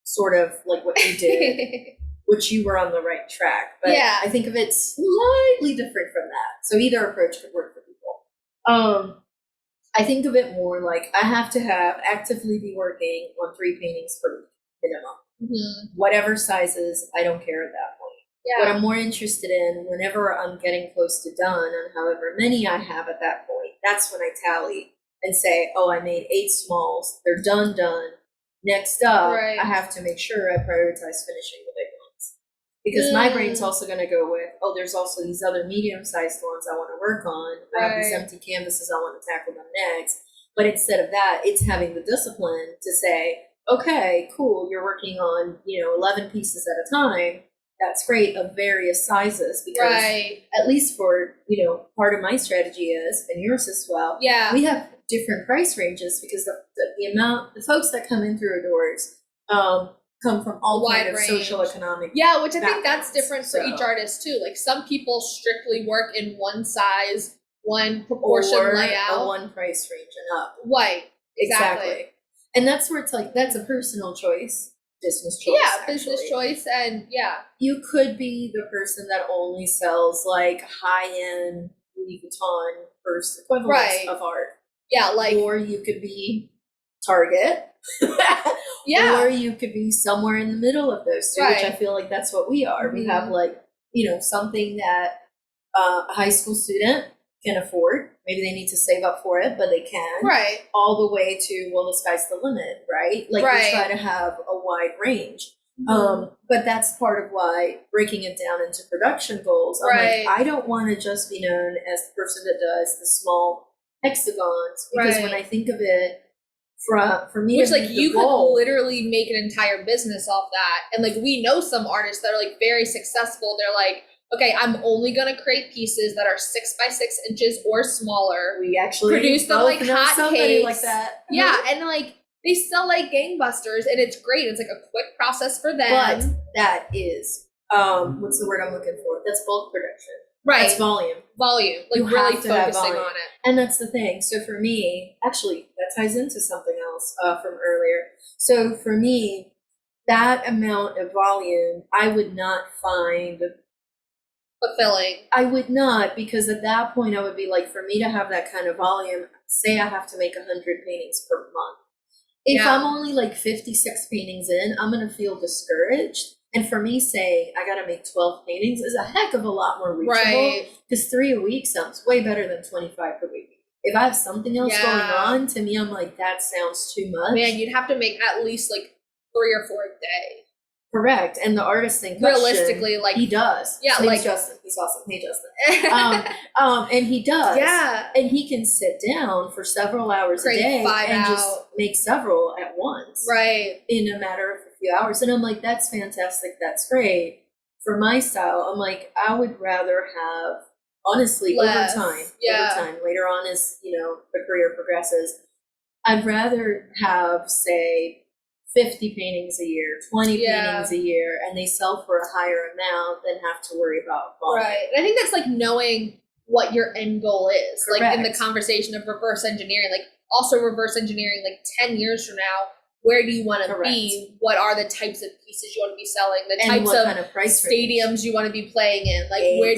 sort of like what you did, which you were on the right track. But I think of it slightly different from that. So either approach could work for people. I think of it more like I have to actively be working on 3 paintings per week minimum. Mm-hmm. Whatever sizes, I don't care at that point. Yeah. What I'm more interested in, whenever I'm getting close to done on however many I have at that point, that's when I tally and say, oh, I made 8 smalls. They're done. Next up, Right. I have to make sure I prioritize finishing the big ones. Because my brain's also going to go with, oh, there's also these other medium-sized ones I want to work on. I have these empty canvases, I want to tackle them next. But instead of that, it's having the discipline to say, okay, cool, you're working on, 11 pieces at a time. That's great, of various sizes, because at least for, part of my strategy is, and yours as well, we have different price ranges because the folks that come in through our doors come from all kind of social economic which I think that's different for each artist too. Like some people strictly work in one size, one proportion layout, a one price range and up. Right, exactly. And that's where it's like, that's a personal choice, business choice. Yeah, business choice, and you could be the person that only sells like high-end Louis Vuitton first equivalents of art. Yeah, like, or you could be Target. Or you could be somewhere in the middle of those two, which I feel like that's what we are. We have like, something that a high school student can afford. Maybe they need to save up for it, but they can. Right. All the way to, well, the sky's the limit, right? Like we try to have a wide range. But that's part of why breaking it down into production goals. I'm like, I don't want to just be known as the person that does the small hexagons, because when I think of it, for me, which like you could literally make an entire business off that. And like we know some artists that are like very successful. They're like, okay, I'm only gonna create pieces that are 6 by 6 inches or smaller. We actually produce them like hotcakes, like that. Yeah, and like they sell like gangbusters, and it's great. It's like a quick process for them. But that is what's the word I'm looking for? That's bulk production. Right. That's volume. Volume. Like really focusing on it. And that's the thing. So for me, actually, that ties into something else from earlier. So for me, that amount of volume, I would not find fulfilling. I would not, because at that point I would be like, for me to have that kind of volume, say I have to make 100 paintings per month. If I'm only like 56 paintings in, I'm going to feel discouraged. And for me, saying I got to make 12 paintings is a heck of a lot more reachable, because 3 a week sounds way better than 25 per week. If I have something else going on, to me, I'm like, that sounds too much. Man, you'd have to make at least like 3 or 4 a day. Correct. And the artist in question, realistically, like he does. Yeah, like Justin. He's awesome. Hey, Justin. And he does. Yeah. And he can sit down for several hours a day and just make several at once. Right. In a matter of a few hours. And I'm like, that's fantastic. That's great. For my style, I'm like, I would rather have, honestly, overtime. Later on as, the career progresses, I'd rather have, say, 50 paintings a year, 20 paintings a year, and they sell for a higher amount than have to worry about volume. Right. And I think that's like knowing what your end goal is. Correct. Like in the conversation of reverse engineering, like also reverse engineering, like 10 years from now, where do you want to be? What are the types of pieces you want to be selling? The and types what of kind of price stadiums range? You want to be playing in? Like where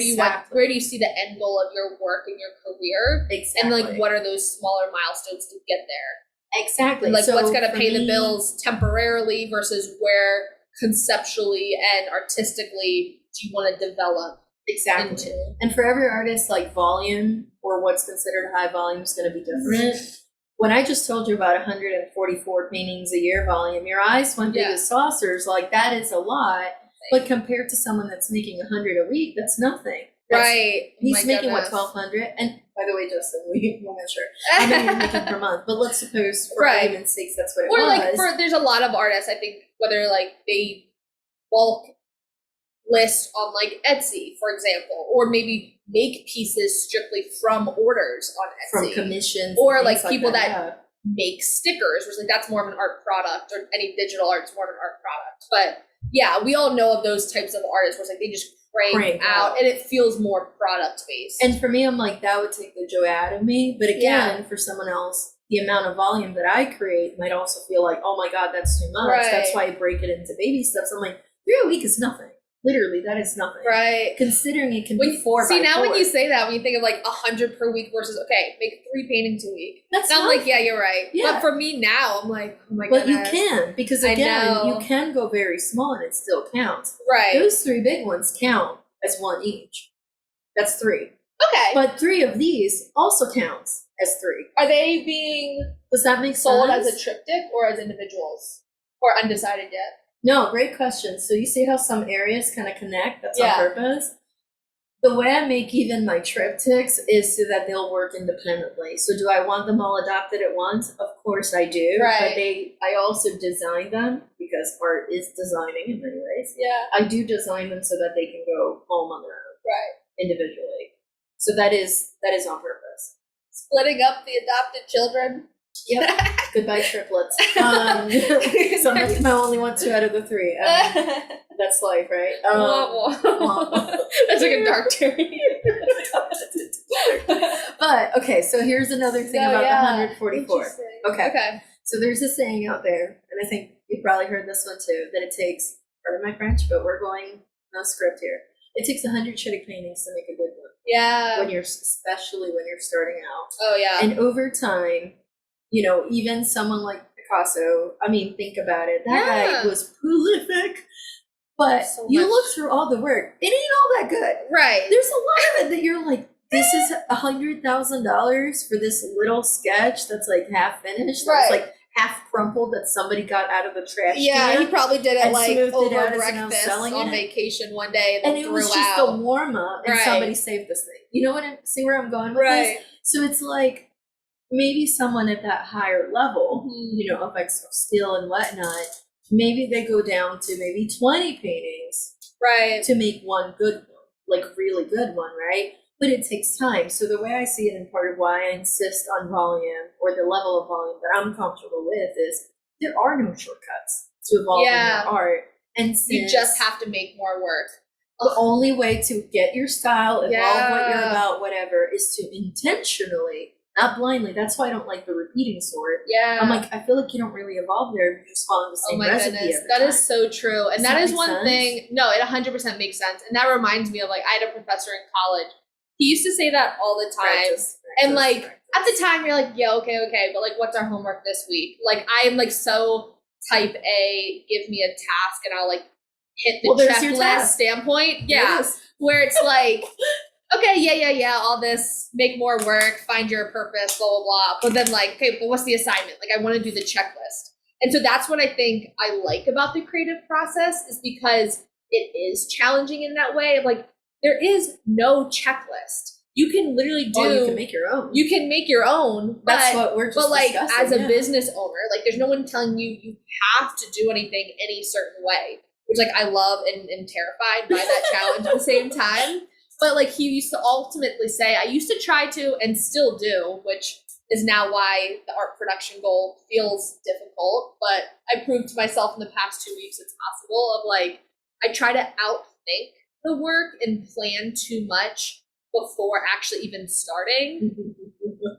do you see the end goal of your work and your career? Exactly. And like what are those smaller milestones to get there? Exactly. Like what's going to pay the bills temporarily versus where conceptually and artistically do you want to develop into? And for every artist, like volume or what's considered high volume is going to be different. When I just told you about 144 paintings a year volume, your eyes went big as saucers. Like that is a lot. But compared to someone that's making 100 a week, that's nothing. He's making what, 1,200? And by the way, Justin, we won't sure how many you're making per month. But let's suppose for argument's sake, that's what it was. Or like there's a lot of artists, I think, whether like they bulk list on like Etsy, for example, or maybe make pieces strictly from orders on Etsy, from commissions, or like people that make stickers, which like that's more of an art product, or any digital art's more of an art product. But yeah, we all know of those types of artists where it's like they just crank out and it feels more product based. And for me, I'm like, that would take the joy out of me. But again, for someone else, the amount of volume that I create might also feel like, oh my God, that's too much. That's why I break it into baby steps. I'm like, 3 a week is nothing. Literally, that is nothing. Right. Considering it can be 4 by 4. When you say that, when you think of like 100 per week versus, okay, make 3 paintings a week. That's I'm like, yeah, you're right. Yeah. But for me now, I'm like, oh my But goodness. you can, because again, you can go very small and it still counts. Right. Those 3 big ones count as 1 each. That's 3. Okay. But 3 of these also counts as 3. Are they being Does that make sold sense? as a triptych or as individuals? Or undecided yet? No, great question. So you see how some areas kind of connect? That's on purpose. The way I make even my triptychs is so that they'll work independently. So do I want them all adopted at once? Of course I do. Right. But I also design them, because art is designing in many ways. Yeah. I do design them so that they can go home on their own. Right. Individually. So that is on purpose. Splitting up the adopted children. Yep. Goodbye triplets. So I only want 2 out of the 3. That's life, right? That's like a dark turn. But okay, so here's another thing about the 144. Okay. So there's a saying out there, and I think you've probably heard this one too, that it takes, pardon my French, but we're going no script here. It takes 100 shitty paintings to make a good one. Yeah. Especially when you're starting out. Oh yeah. And over time, you know, even someone like Picasso, I mean, think about it. That guy was prolific. But so you look through all the work, it ain't all that good. Right. There's a lot of it that you're like, this is $100,000 for this little sketch that's like half finished. Right. That's like half crumpled that somebody got out of the trash can. Yeah, he probably did it like over it breakfast on vacation one day and it was just a warm up and somebody saved this thing. You know see where I'm going with this? So it's like, maybe someone at that higher level, you know, of like skill and whatnot, maybe they go down to maybe 20 paintings, right, to make one good one, like really good one, right? But it takes time. So the way I see it, and part of why I insist on volume or the level of volume that I'm comfortable with, is there are no shortcuts to evolving your art, and you just have to make more work. The only way to get your style, evolve what you're about, whatever, is to intentionally. Not blindly. That's why I don't like the repeating sort. Yeah. I'm like, I feel like you don't really evolve there. You're just following the same recipe. Goodness. That is so true. And that is one thing. No, it 100% makes sense. And that reminds me of, like, I had a professor in college. He used to say that all the time. And like, at the time, you're like, yeah, okay. But like, what's our homework this week? Like, I am like so type A, give me a task and I'll like hit the checklist standpoint. Yeah. Yes. Where it's like, okay, yeah, all this, make more work, find your purpose, blah, blah, blah. But then like, okay, but what's the assignment? Like, I want to do the checklist. And so that's what I think I like about the creative process, is because it is challenging in that way. Like, there is no checklist. You can literally do. You can make your own. You can make your own. That's what we're just like, discussing, as a business owner, like, there's no one telling you you have to do anything any certain way, which like I love and terrified by that challenge at the same time. But like, he used to ultimately say, I used to try to and still do, which is now why the art production goal feels difficult. But I proved to myself in the past 2 weeks it's possible. Of like, I try to outthink the work and plan too much before actually even starting.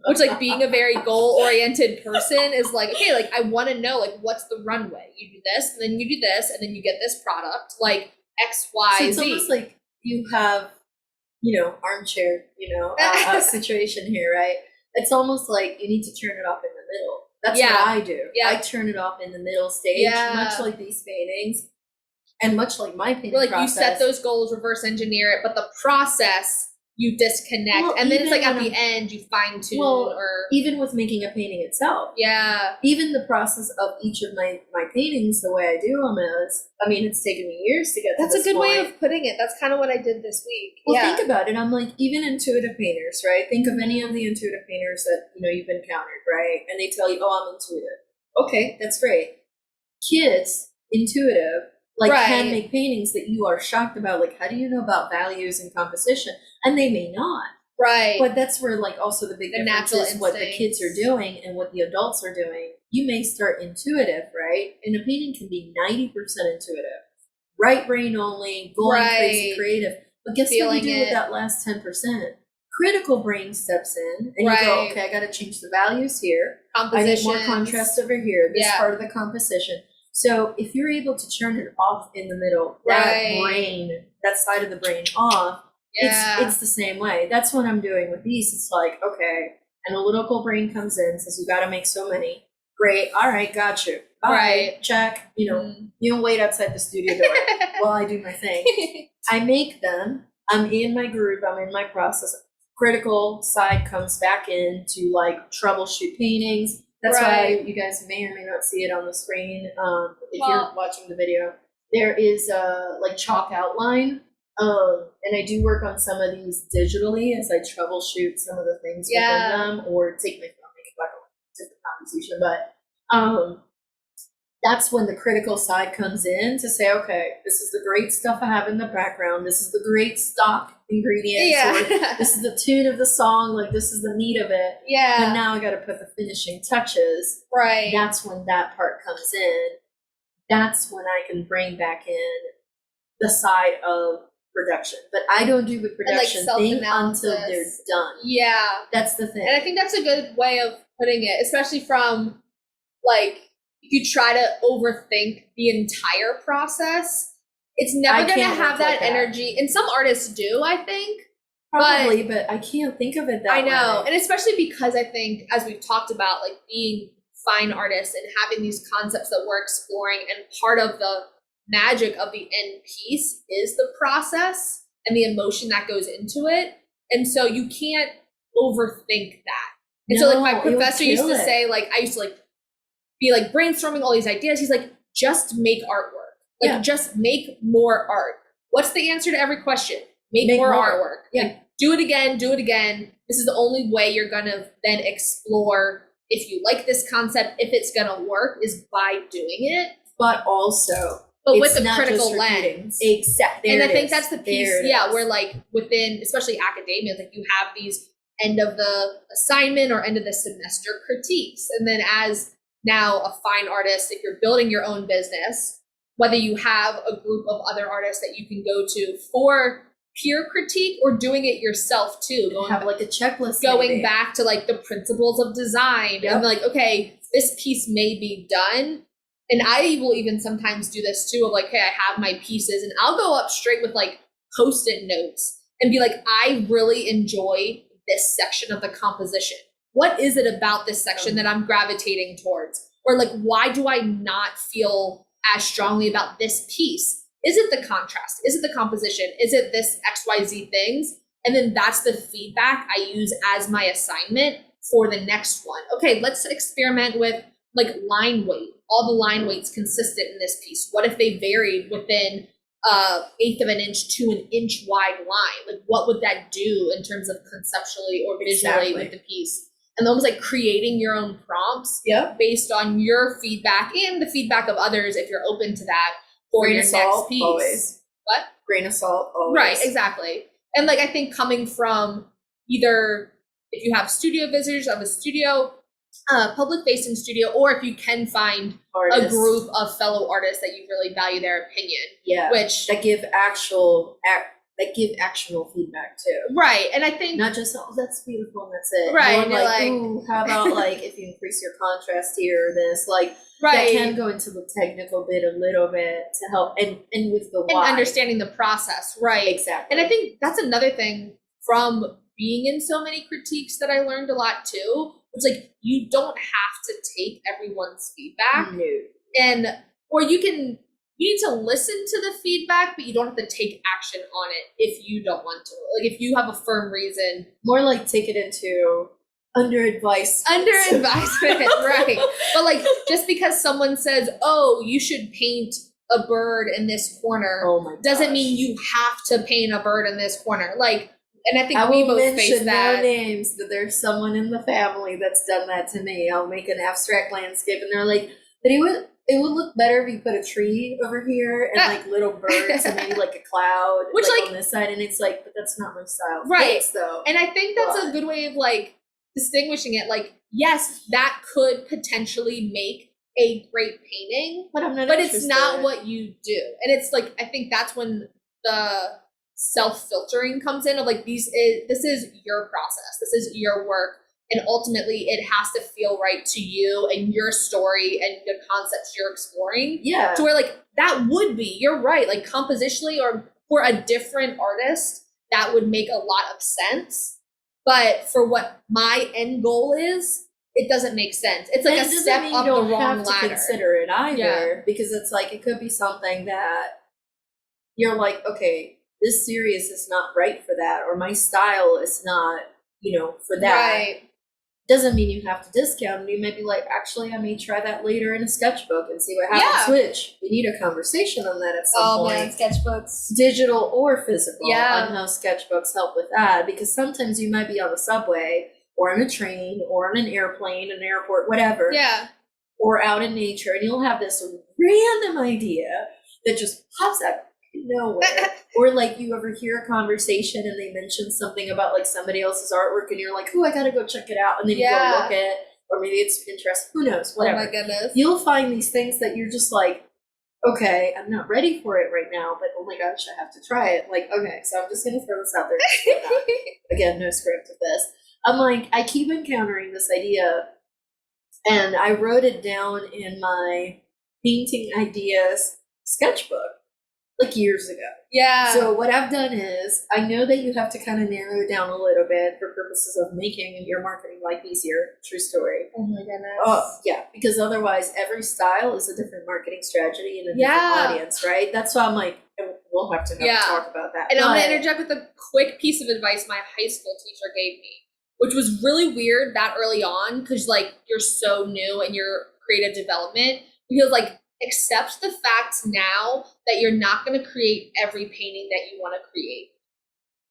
Which, like, being a very goal-oriented person is like, okay, like, I want to know, like, what's the runway? You do this, and then you do this, and then you get this product, like X, Y, Z. So it's almost like you have, armchair, situation here, right? It's almost like you need to turn it off in the middle. That's what I do. Yeah. I turn it off in the middle stage, much like these paintings, and much like my painting process. You set those goals, reverse engineer it, but the process you disconnect, and then it's like at the end you fine tune. Or even with making a painting itself, even the process of each of my paintings, the way I do them is, it's taken me years to get. That's to a good way of putting it. That's kind of what I did this week. Well, think about it. I'm like, even intuitive painters, right? Think of any of the intuitive painters that you've encountered, right? And they tell you, "Oh, I'm intuitive." Okay, that's great. Kids, intuitive. Can make paintings that you are shocked about. Like, how do you know about values and composition? And they may not. Right. But that's where, also the big difference is what the kids are doing and what the adults are doing. You may start intuitive, right? And a painting can be 90% intuitive. Right brain only, going crazy creative. But guess what you do with that last 10%? Critical brain steps in and you go, okay, I got to change the values here. Composition. I need more contrast over here. This part of the composition. So if you're able to turn it off in the middle, that side of the brain off, it's the same way. That's what I'm doing with these. It's like, okay, analytical brain comes in, says you got to make so many. Great. All right. Got you. Bye. Right. Check. You know, you don't wait outside the studio door while I do my thing. I make them. I'm in my groove. I'm in my process. Critical side comes back in to like troubleshoot paintings. That's why you guys may or may not see it on the screen. If you're watching the video, there is a like chalk outline. And I do work on some of these digitally as I troubleshoot some of the things within them, or take my phone, make it back to the conversation. But that's when the critical side comes in to say, okay, this is the great stuff I have in the background. This is the great stock ingredients. Or this is the tune of the song. Like, this is the meat of it. Yeah. And now I got to put the finishing touches. Right. That's when that part comes in. That's when I can bring back in the side of production. But I don't do the production thing until they're done. Yeah. That's the thing. And I think that's a good way of putting it, especially from like, if you try to overthink the entire process, it's never going to have that energy. And some artists do, I think. Probably, but I can't think of it that way. I know. And especially because I think, as we've talked about, like being fine artists and having these concepts that we're exploring, and part of the magic of the end piece is the process and the emotion that goes into it. And so you can't overthink that. And so like my professor used to say, like, I used to like be like brainstorming all these ideas. He's like, just make artwork. Like just make more art. What's the answer to every question? Make more artwork. Yeah. Like, do it again, do it again. This is the only way you're gonna then explore if you like this concept, if it's gonna work, is by doing it. But also, but with the critical lens. Exactly. And I think that's the piece, where like within, especially academia, like you have these end of the assignment or end of the semester critiques. And then as now a fine artist, if you're building your own business, whether you have a group of other artists that you can go to for peer critique or doing it yourself too. Have like a checklist. Going back to like the principles of design and like, okay, this piece may be done. And I will even sometimes do this too of like, hey, I have my pieces and I'll go up straight with like Post-it notes and be like, I really enjoy this section of the composition. What is it about this section that I'm gravitating towards? Or like, why do I not feel as strongly about this piece? Is it the contrast? Is it the composition? Is it this XYZ things? And then that's the feedback I use as my assignment for the next one. Okay, let's experiment with like line weight. All the line weights consistent in this piece. What if they varied within 1/8 of an inch to an inch wide line? Like what would that do in terms of conceptually or visually with the piece? And almost like creating your own prompts based on your feedback and the feedback of others if you're open to that for your next piece. Always. What? Grain of salt always. Right, exactly. And like I think coming from either if you have studio visitors of a studio, public facing studio, or if you can find a group of fellow artists that you really value their opinion. Yeah. Which that give actual feedback too. Right. And I think not just, oh, that's beautiful and that's it. Right. More like, ooh, how about like if you increase your contrast here or this, like that can go into the technical bit a little bit to help and with the why. And understanding the process. Right. Exactly. And I think that's another thing from being in so many critiques that I learned a lot too. It's like you don't have to take everyone's feedback. No. And or you need to listen to the feedback, but you don't have to take action on it if you don't want to. Like if you have a firm reason. More like take it into under advisement, right. But like just because someone says, oh, you should paint a bird in this corner doesn't mean you have to paint a bird in this corner. Like, and I think we both face that. No names, but there's someone in the family that's done that to me. I'll make an abstract landscape and they're like, but it would look better if you put a tree over here and like little birds and maybe like a cloud which like on this side. And it's like, but that's not my style. Right. Thanks, though. And I think that's a good way of like distinguishing it. Like, yes, that could potentially make a great painting, but it's not what you do. And it's like, I think that's when the self-filtering comes in of like, this is your process. This is your work. And ultimately, it has to feel right to you and your story and the concepts you're exploring. Yeah. To where, like, that would be, you're right, like, compositionally or for a different artist, that would make a lot of sense. But for what my end goal is, it doesn't make sense. It's like a step up the wrong ladder. To consider it either, because it's like, it could be something that you're like, okay, this series is not right for that, or my style is not, for that. Right. Doesn't mean you have to discount it. You might be like, actually, I may try that later in a sketchbook and see what happens. Yeah. Which we need a conversation on that at some point. Man, sketchbooks, digital or physical, on how sketchbooks help with that. Because sometimes you might be on the subway or on a train or on an airplane, an airport, whatever. Yeah. Or out in nature, and you'll have this random idea that just pops out nowhere. Or like you ever hear a conversation and they mention something about like somebody else's artwork and you're like, oh, I gotta go check it out, and then you go look at it, or maybe it's Pinterest, who knows, whatever. Oh my goodness. You'll find these things that you're just like, okay, I'm not ready for it right now, but oh my gosh, I have to try it. Like, okay, so I'm just gonna throw this out there. Again, no script of this. I'm like, I keep encountering this idea, and I wrote it down in my painting ideas sketchbook like years ago. Yeah. So what I've done is, I know that you have to kind of narrow it down a little bit for purposes of making your marketing life easier. True story. Oh my goodness. Oh, yeah, because otherwise every style is a different marketing strategy and a different audience, right? That's why I'm like, we'll have to talk about that. And I'm going to interject with a quick piece of advice my high school teacher gave me, which was really weird that early on, because like you're so new in your creative development. He was like, accept the fact now that you're not going to create every painting that you want to create.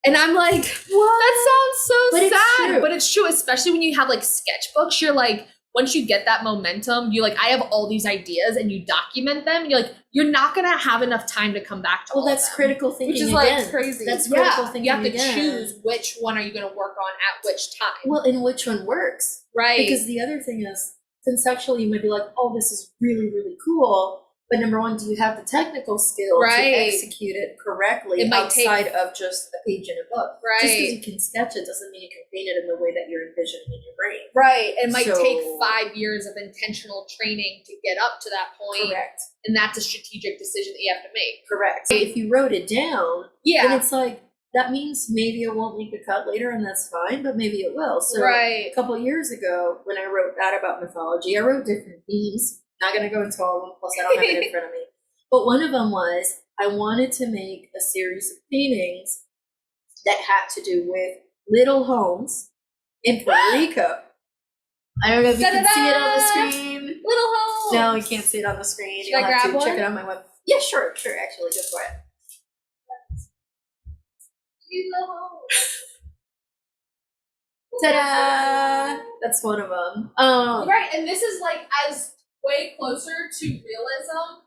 And I'm like, what? That sounds so sad. But it's true, especially when you have like sketchbooks. You're like, once you get that momentum, you like, I have all these ideas, and you document them. And you're like, you're not going to have enough time to come back to all that's of them, critical thinking. Which is again. Like crazy. That's critical thinking. You have to choose which one are you going to work on at which time. Well, and which one works. Right. Because the other thing is, conceptually, you might be like, oh, this is really, really cool. But number one, do you have the technical skill to execute it correctly outside of just a page in a book? Right. Just because you can sketch it doesn't mean you can paint it in the way that you're envisioning in your brain. Right. It might take 5 years of intentional training to get up to that point. Correct. And that's a strategic decision that you have to make. Correct. So if you wrote it down, then it's like, that means maybe it won't make the cut later, and that's fine, but maybe it will. So a couple of years ago, when I wrote that about mythology, I wrote different themes. Not going to go into all of them, plus I don't have it in front of me. But one of them was, I wanted to make a series of paintings that had to do with little homes in Puerto Rico. I don't know if you can see it on the screen. Little homes. No, you can't see it on the screen. Should I grab one? Check it on my web. Yeah, sure, actually, go for it. Ta-da! That's one of them. Right, and this is like as way closer to realism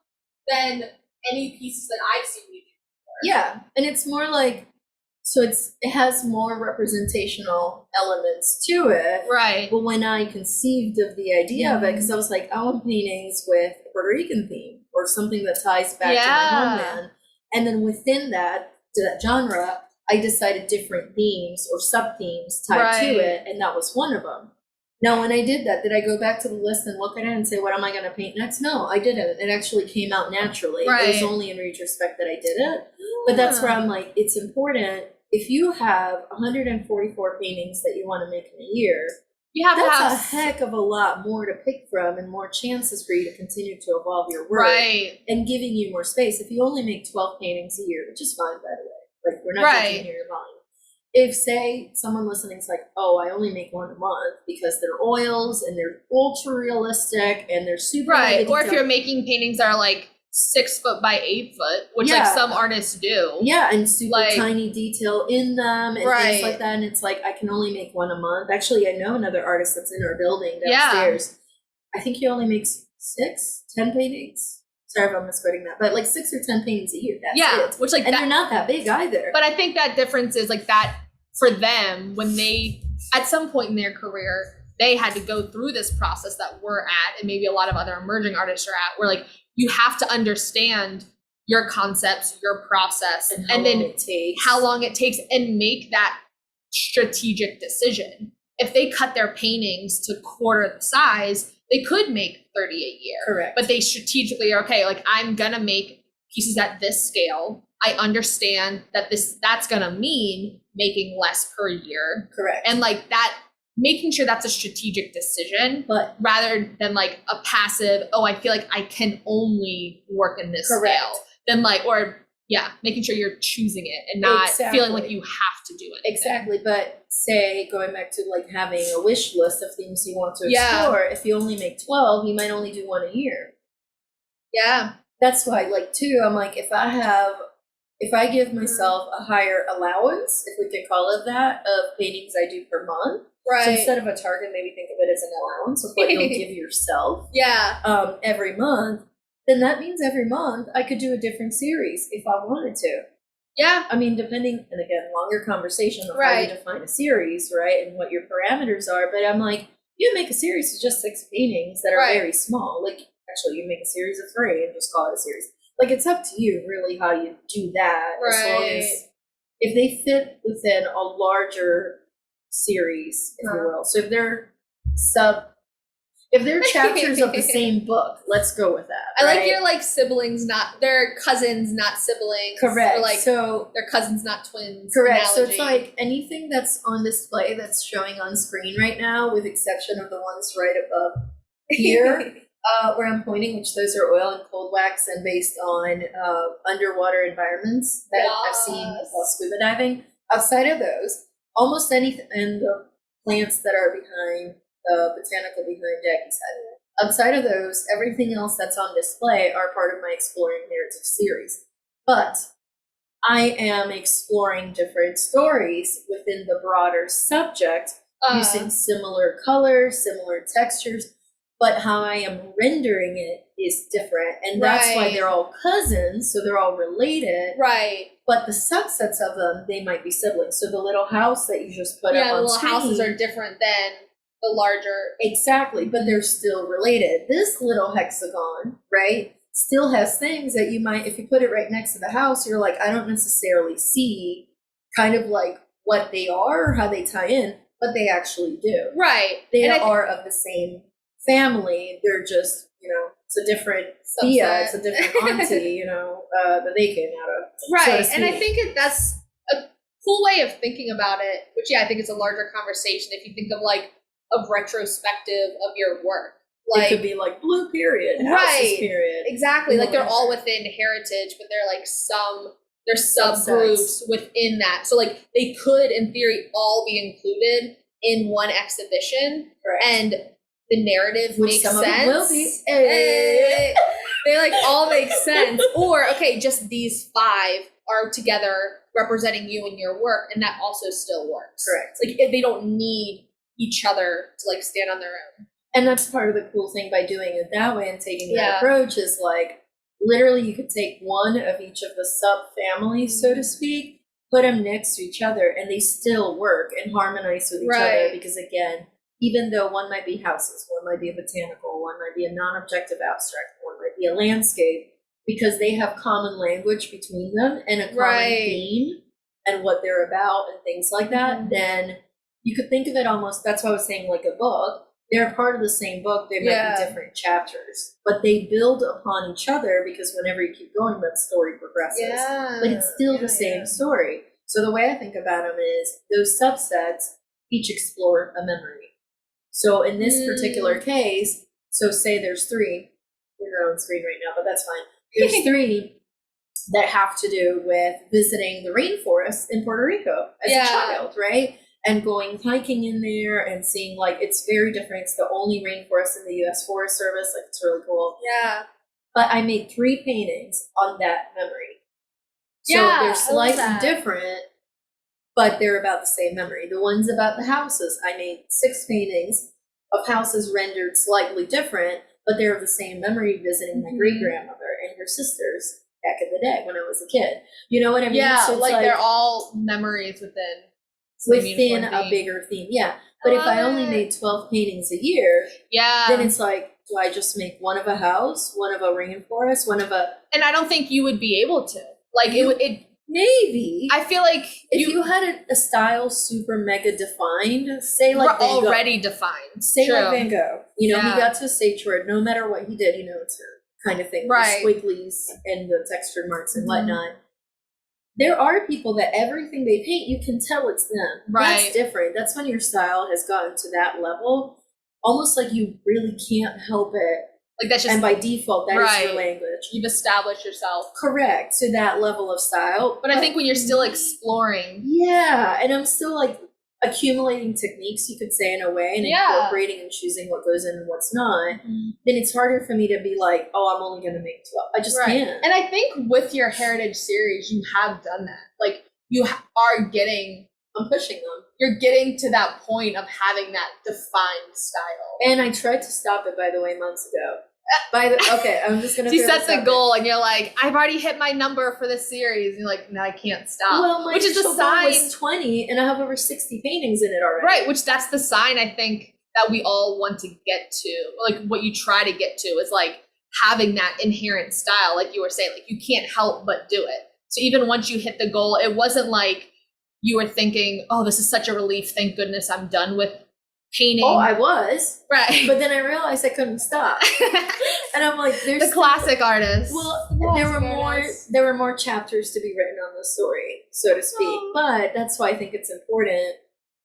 than any pieces that I've seen you do before. Yeah, and it's more like, so it has more representational elements to it. Right. But when I conceived of the idea of it, because I was like, I want paintings with a Puerto Rican theme or something that ties back to my homeland. And then within that, to that genre, I decided different themes or sub-themes tied to it, and that was one of them. Now, when I did that, did I go back to the list and look at it and say, what am I going to paint next? No, I didn't. It actually came out naturally. It was only in retrospect that I did it. But that's where I'm like, it's important. If you have 144 paintings that you want to make in a year, that's a heck of a lot more to pick from and more chances for you to continue to evolve your work and giving you more space. If you only make 12 paintings a year, which is fine, by the way. Like, we're not judging your volume. If, say, someone listening is like, oh, I only make one a month because they're oils and they're ultra realistic and they're super or if you're making paintings that are like 6 foot by 8 foot, which like some artists do. Yeah, and super tiny detail in them and things like that. And it's like, I can only make one a month. Actually, I know another artist that's in our building downstairs. I think he only makes 10 paintings. Sorry if I'm misquoting that, but like 6 or 10 paintings a year. That's it. Which like, and they're not that big either. But I think that difference is like that for them when they, at some point in their career, they had to go through this process that we're at, and maybe a lot of other emerging artists are at, where like you have to understand your concepts, your process, and then how long it takes, and make that strategic decision. if they cut their paintings to quarter the size, they could make 30 a year. Correct. But they strategically are, okay, like I'm gonna make pieces at this scale. I understand that that's gonna mean making less per year. Correct. And like that, making sure that's a strategic decision, but rather than like a passive, oh, I feel like I can only work in this scale. Then like, or making sure you're choosing it and not feeling like you have to do it. Exactly. But say, going back to like having a wish list of things you want to explore, if you only make 12, you might only do one a year. Yeah. That's why, like, too, I'm like, if I give myself a higher allowance, if we can call it that, of paintings I do per month. Right. So instead of a target, maybe think of it as an allowance of what you'll give yourself. Every month. Then that means every month I could do a different series if I wanted to. Yeah. I mean, depending, and again, longer conversation of how you define a series, right? And what your parameters are. But I'm like, you make a series of just 6 paintings that are very small. Like, actually, you make a series of 3 and just call it a series. Like, it's up to you, really, how you do that. As long as, if they fit within a larger series, if you will. So if they're chapters of the same book, let's go with that. I like your like siblings, they're cousins, not siblings. Correct. Or like so they're cousins, not twins. Correct. Analogy. So it's like anything that's on display that's showing on screen right now, with exception of the ones right above here, where I'm pointing, which those are oil and cold wax and based on underwater environments that I've seen while scuba diving. Outside of those, almost anything, and the plants that are behind the botanical behind Jackie's head. Outside of those, everything else that's on display are part of my Exploring Narrative series. But I am exploring different stories within the broader subject using similar colors, similar textures, but how I am rendering it is different. And that's why they're all cousins, so they're all related. Right. But the subsets of them, they might be siblings. So the little house that you just put up on screen. Yeah, the little houses are different than the larger. Exactly, but they're still related. This little hexagon, right, still has things that you might, if you put it right next to the house, you're like, I don't necessarily see kind of like what they are or how they tie in, but they actually do. Right. They are of the same family. They're just, it's a different Thea, it's a different auntie, that they came out of. Right, and I think that's a cool way of thinking about it, which, I think it's a larger conversation if you think of like a retrospective of your work. Like, it could be like Blue Period, Houses Period. Exactly, like they're all within heritage, but they're like there's subgroups within that. So like they could, in theory, all be included in one exhibition. Correct. And the narrative makes sense. Of them will be. They like all make sense. Or, okay, just these 5 are together representing you and your work, and that also still works. Correct. Like they don't need each other to like stand on their own. And that's part of the cool thing by doing it that way and taking that approach is like, literally you could take one of each of the sub-families, so to speak, put them next to each other, and they still work and harmonize with each other. Because again, even though one might be houses, one might be a botanical, one might be a non-objective abstract, one might be a landscape, because they have common language between them and a common theme and what they're about and things like that, then you could think of it almost, that's why I was saying like a book. They're part of the same book. They might be different chapters, but they build upon each other because whenever you keep going, that story progresses. But it's still the same story. So the way I think about them is those subsets each explore a memory. So in this particular case, so say there's 3, they're on screen right now, but that's fine. There's 3 that have to do with visiting the rainforest in Puerto Rico as a child, right? And going hiking in there and seeing, like, it's very different. It's the only rainforest in the U.S. Forest Service. Like, it's really cool. Yeah. But I made 3 paintings on that memory. So they're slightly different, but they're about the same memory. The ones about the houses, I made 6 paintings of houses rendered slightly different, but they're of the same memory, visiting my great-grandmother and her sisters back in the day when I was a kid. You know what I mean? Yeah, so like they're all memories within a bigger theme. Yeah. But if I only made 12 paintings a year, then it's like, do I just make one of a house, one of a rainforest, one of a... And I don't think you would be able to. Like, it Maybe. I feel like if you had a style super mega defined, say like Van Gogh, already defined. Say True. like Van Gogh. He got to a stage where no matter what he did, it's a kind of thing. Right. The squigglies and the textured marks and whatnot. There are people that everything they paint, you can tell it's them. Right. That's different. That's when your style has gotten to that level. Almost like you really can't help it. Like that's just, and by default, that is your language. You've established yourself. Correct, to that level of style. But I think when you're still exploring. Yeah, and I'm still like accumulating techniques, you could say, in a way, and incorporating and choosing what goes in and what's not, then it's harder for me to be like, oh, I'm only going to make 12. I just can't. And I think with your Heritage series, you have done that. Like, you are getting... I'm pushing them. You're getting to that point of having that defined style. And I tried to stop it, by the way, months ago. Okay, I'm just gonna. You set the goal, and you're like, I've already hit my number for this series. And you're like, no, I can't stop. Well, my which is the sign. Was 20, and I have over 60 paintings in it already. Right, which that's the sign I think that we all want to get to. Like what you try to get to is like having that inherent style, like you were saying. Like you can't help but do it. So even once you hit the goal, it wasn't like you were thinking, oh, this is such a relief. Thank goodness I'm done with painting. Oh, I was. Right. But then I realized I couldn't stop. And I'm like, there's the classic artist. Well, there were more chapters to be written on the story, so to speak. But that's why I think it's important,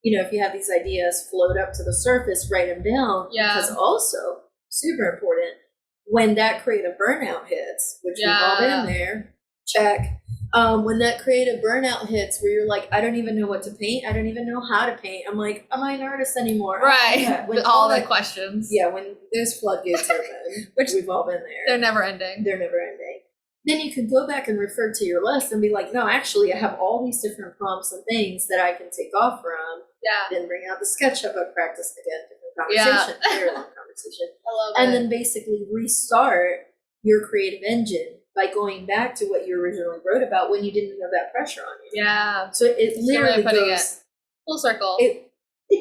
if you have these ideas, float up to the surface, write them down. Yeah. Because also, super important, when that creative burnout hits, which we've all been there, check. When that creative burnout hits where you're like, I don't even know what to paint. I don't even know how to paint. I'm like, am I an artist anymore? Right. Yeah, with all the questions. Yeah, when those floodgates open, which we've all been there. They're never ending. Then you can go back and refer to your list and be like, no, actually, I have all these different prompts and things that I can take off from. Yeah. Then bring out the sketchbook, practice again, different conversation, very long conversation. I love it. And then basically restart your creative engine by going back to what you originally wrote about when you didn't have that pressure on you. Yeah. So it literally goes full circle. It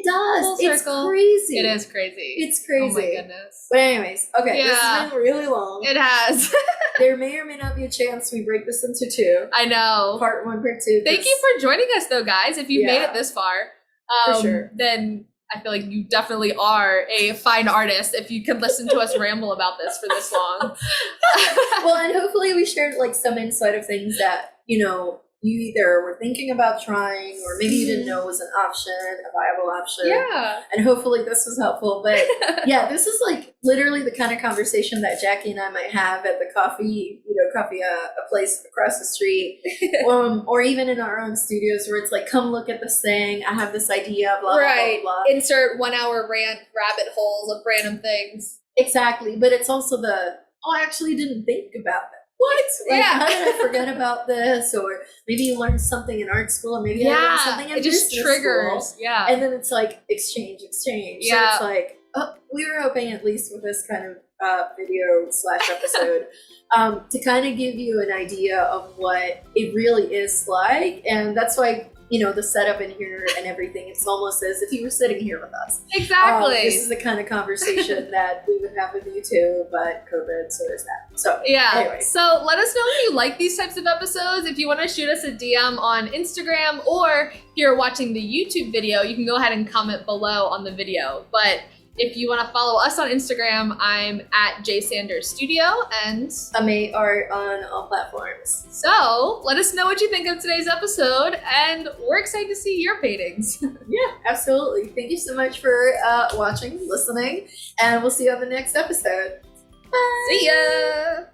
does. Full it's circle. Crazy. It is crazy. It's crazy. Oh my goodness. But anyways, okay, this has been really long. It has. There may or may not be a chance we break this into 2. I know. Part 1, part 2. Thank you for joining us though, guys. If you've made it this far, for sure. Then I feel like you definitely are a fine artist if you can listen to us ramble about this for this long. Well, and hopefully we shared like some insight of things that, you either were thinking about trying or maybe you didn't know was an option, a viable option. Yeah. And hopefully this was helpful. But yeah, this is like literally the kind of conversation that Jackie and I might have at the coffee, a place across the street, or even in our own studios where it's like, come look at this thing. I have this idea, blah, blah, blah, blah. Insert 1 hour rant rabbit holes of random things. Exactly. But it's also I actually didn't think about that. What? Like, how did I forget about this? Or maybe you learned something in art school, or maybe I learned something in business triggers. School. Yeah. And then it's like exchange. Yeah. So it's like, we were hoping at least with this kind of video/episode to kind of give you an idea of what it really is like. And that's why, the setup in here and everything, it's almost as if you were sitting here with us. Exactly. This is the kind of conversation that we would have with you too, but COVID, so there's that. So anyway. So let us know if you like these types of episodes. If you want to shoot us a DM on Instagram, or if you're watching the YouTube video, you can go ahead and comment below on the video. But if you want to follow us on Instagram, I'm at JSandersStudio and Amate Art on all platforms. So let us know what you think of today's episode, and we're excited to see your paintings. Yeah, absolutely. Thank you so much for watching, listening, and we'll see you on the next episode. Bye. See ya.